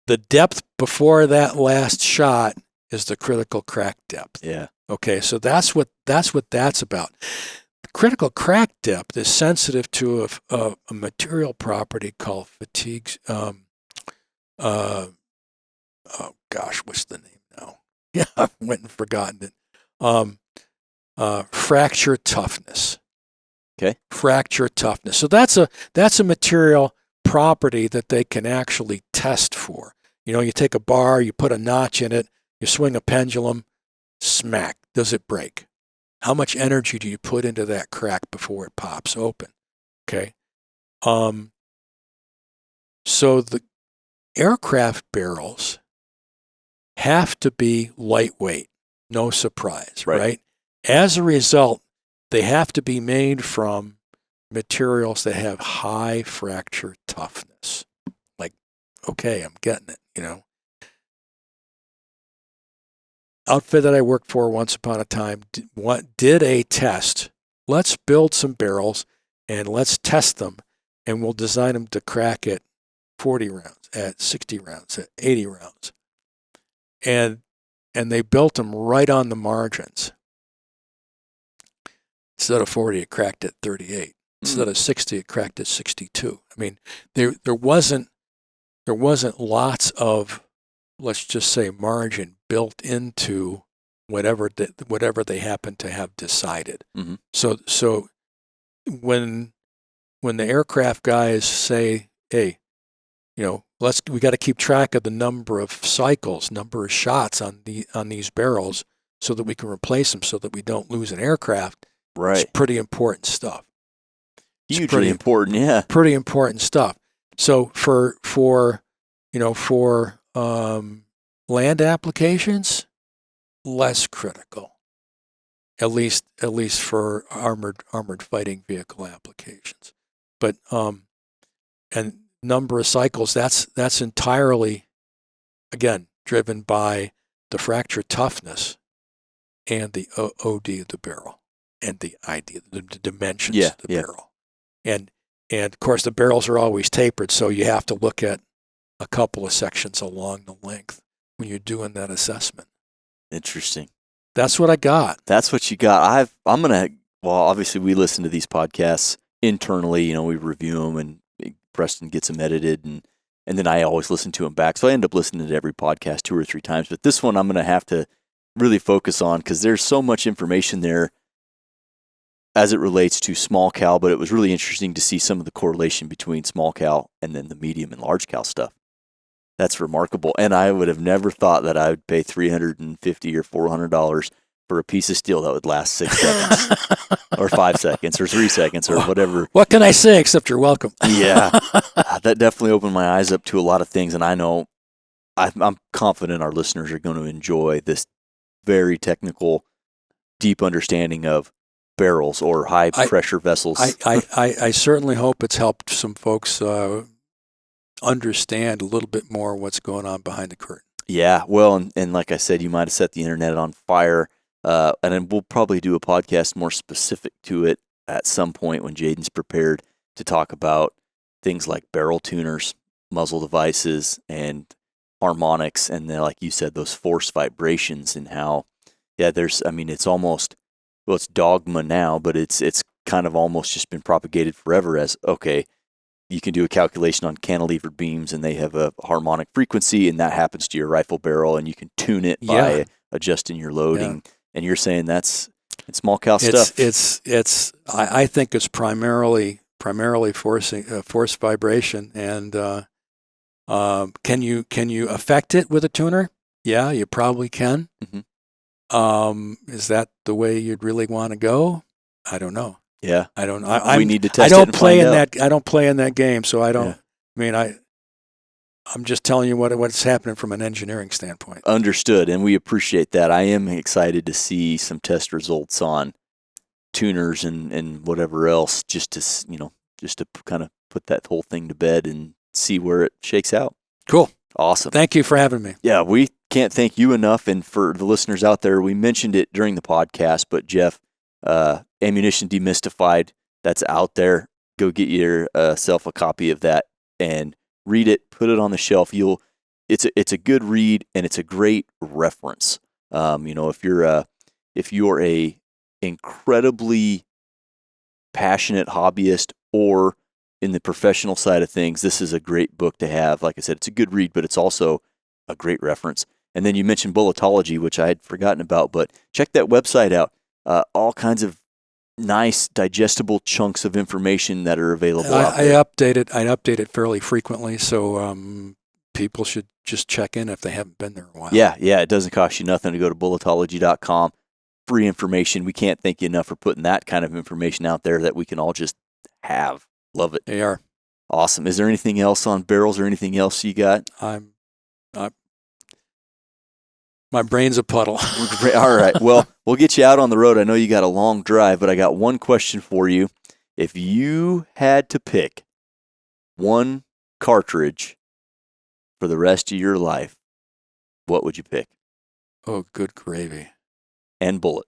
the depth before that last shot is the critical crack depth. Yeah. Okay, so that's what that's about. Critical crack depth is sensitive to a material property called fatigue. Oh gosh, what's the name now? Yeah, I went and forgotten it. Fracture toughness. Okay. Fracture toughness. So that's a material property that they can actually test for. You know, you take a bar, you put a notch in it, you swing a pendulum, smack, does it break? How much energy do you put into that crack before it pops open? Okay. So the aircraft barrels have to be lightweight, no surprise, right? As a result, they have to be made from materials that have high fracture toughness. Like, okay, I'm getting it, you know. Outfit that I worked for once upon a time did a test. Let's build some barrels and let's test them, and we'll design them to crack at 40 rounds, at 60 rounds, at 80 rounds. And they built them right on the margins. Instead of 40, it cracked at 38. Instead of 60, it cracked at 62. I mean, there wasn't lots of, let's just say, margin built into whatever they happen to have decided. Mm-hmm. So when the aircraft guys say, hey, you know, we got to keep track of the number of cycles, number of shots on these barrels, so that we can replace them, so that we don't lose an aircraft. Right. It's pretty important stuff. Hugely important, yeah. Pretty important stuff. So for land applications, less critical. At least for armored fighting vehicle applications. But and number of cycles, that's entirely, again, driven by the fracture toughness and the OD of the barrel and the idea, the dimensions of the barrel. And of course, the barrels are always tapered, so you have to look at a couple of sections along the length when you're doing that assessment. Interesting. That's what I got. That's what you got. Obviously we listen to these podcasts internally, you know, we review them and Preston gets them edited and then I always listen to them back. So I end up listening to every podcast 2 or 3 times, but this one I'm going to have to really focus on because there's so much information there as it relates to small cal, but it was really interesting to see some of the correlation between small cal and then the medium and large cal stuff. That's remarkable. And I would have never thought that I would pay $350 or $400 for a piece of steel that would last 6 seconds or 5 seconds or 3 seconds or whatever. What can I say except you're welcome? Yeah, that definitely opened my eyes up to a lot of things. And I know I'm confident our listeners are going to enjoy this very technical, deep understanding of barrels or high pressure vessels. I certainly hope it's helped some folks understand a little bit more what's going on behind the curtain. Yeah, well, and like I said, you might have set the internet on fire, and then we'll probably do a podcast more specific to it at some point when Jaden's prepared to talk about things like barrel tuners, muzzle devices, and harmonics, and then, like you said, those force vibrations and how, it's almost, well, it's dogma now, but it's kind of almost just been propagated forever as, okay, you can do a calculation on cantilevered beams and they have a harmonic frequency and that happens to your rifle barrel and you can tune it by adjusting your loading. Yeah. And you're saying that's small cal stuff. I think it's primarily force vibration. And can you affect it with a tuner? Yeah, you probably can. Mm-hmm. Is that the way you'd really want to go? I don't know. Yeah, I don't. We need to test it and find out. I don't play in that game, so I don't. Yeah. I mean, I'm just telling you what's happening from an engineering standpoint. Understood, and we appreciate that. I am excited to see some test results on tuners and whatever else, just to kind of put that whole thing to bed and see where it shakes out. Cool, awesome. Thank you for having me. Yeah, we can't thank you enough, and for the listeners out there, we mentioned it during the podcast, but Jeff. Ammunition Demystified, that's out there. Go get yourself a copy of that and read it. Put it on the shelf. It's a good read and it's a great reference. If you're a incredibly passionate hobbyist or in the professional side of things, this is a great book to have. Like I said, it's a good read, but it's also a great reference. And then you mentioned Bulletology, which I had forgotten about, but check that website out. All kinds of nice, digestible chunks of information that are available out there. I update it fairly frequently, so people should just check in if they haven't been there in a while. Yeah, it doesn't cost you nothing to go to bulletology.com. Free information. We can't thank you enough for putting that kind of information out there that we can all just have. Love it. They are. Awesome. Is there anything else on barrels or anything else you got? My brain's a puddle. All right. Well, we'll get you out on the road. I know you got a long drive, but I got one question for you. If you had to pick one cartridge for the rest of your life, what would you pick? Oh, good gravy. And bullet.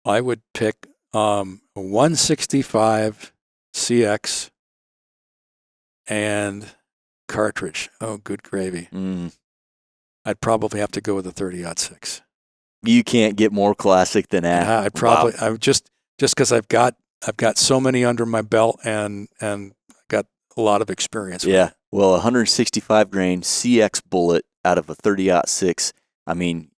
I would pick a 165 CX and cartridge. Oh, good gravy. I'd probably have to go with a 30-06. You can't get more classic than that. Yeah, I'd probably. Wow. I just because I've got so many under my belt and got a lot of experience. Yeah. With it. Well, 165 grain CX bullet out of a 30-06. I mean,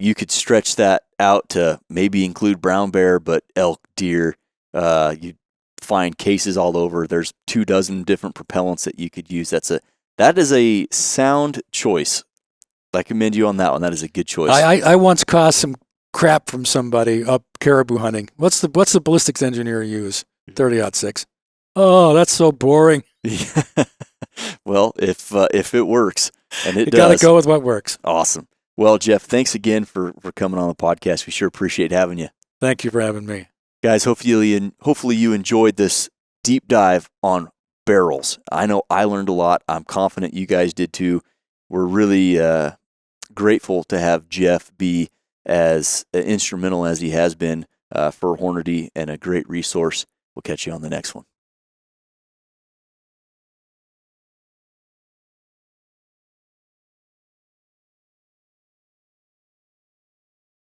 you could stretch that out to maybe include brown bear, but elk, deer. You find cases all over. There's 24 different propellants that you could use. That is a sound choice. I commend you on that one. That is a good choice. I once caused some crap from somebody up caribou hunting. What's the ballistics engineer use? 30-06. Oh, that's so boring. Well, if it works, and it does. You got to go with what works. Awesome. Well, Jeff, thanks again for coming on the podcast. We sure appreciate having you. Thank you for having me. Guys, hopefully you enjoyed this deep dive on barrels. I know I learned a lot. I'm confident you guys did too. We're really grateful to have Jeff be as instrumental as he has been for Hornady and a great resource. We'll catch you on the next one.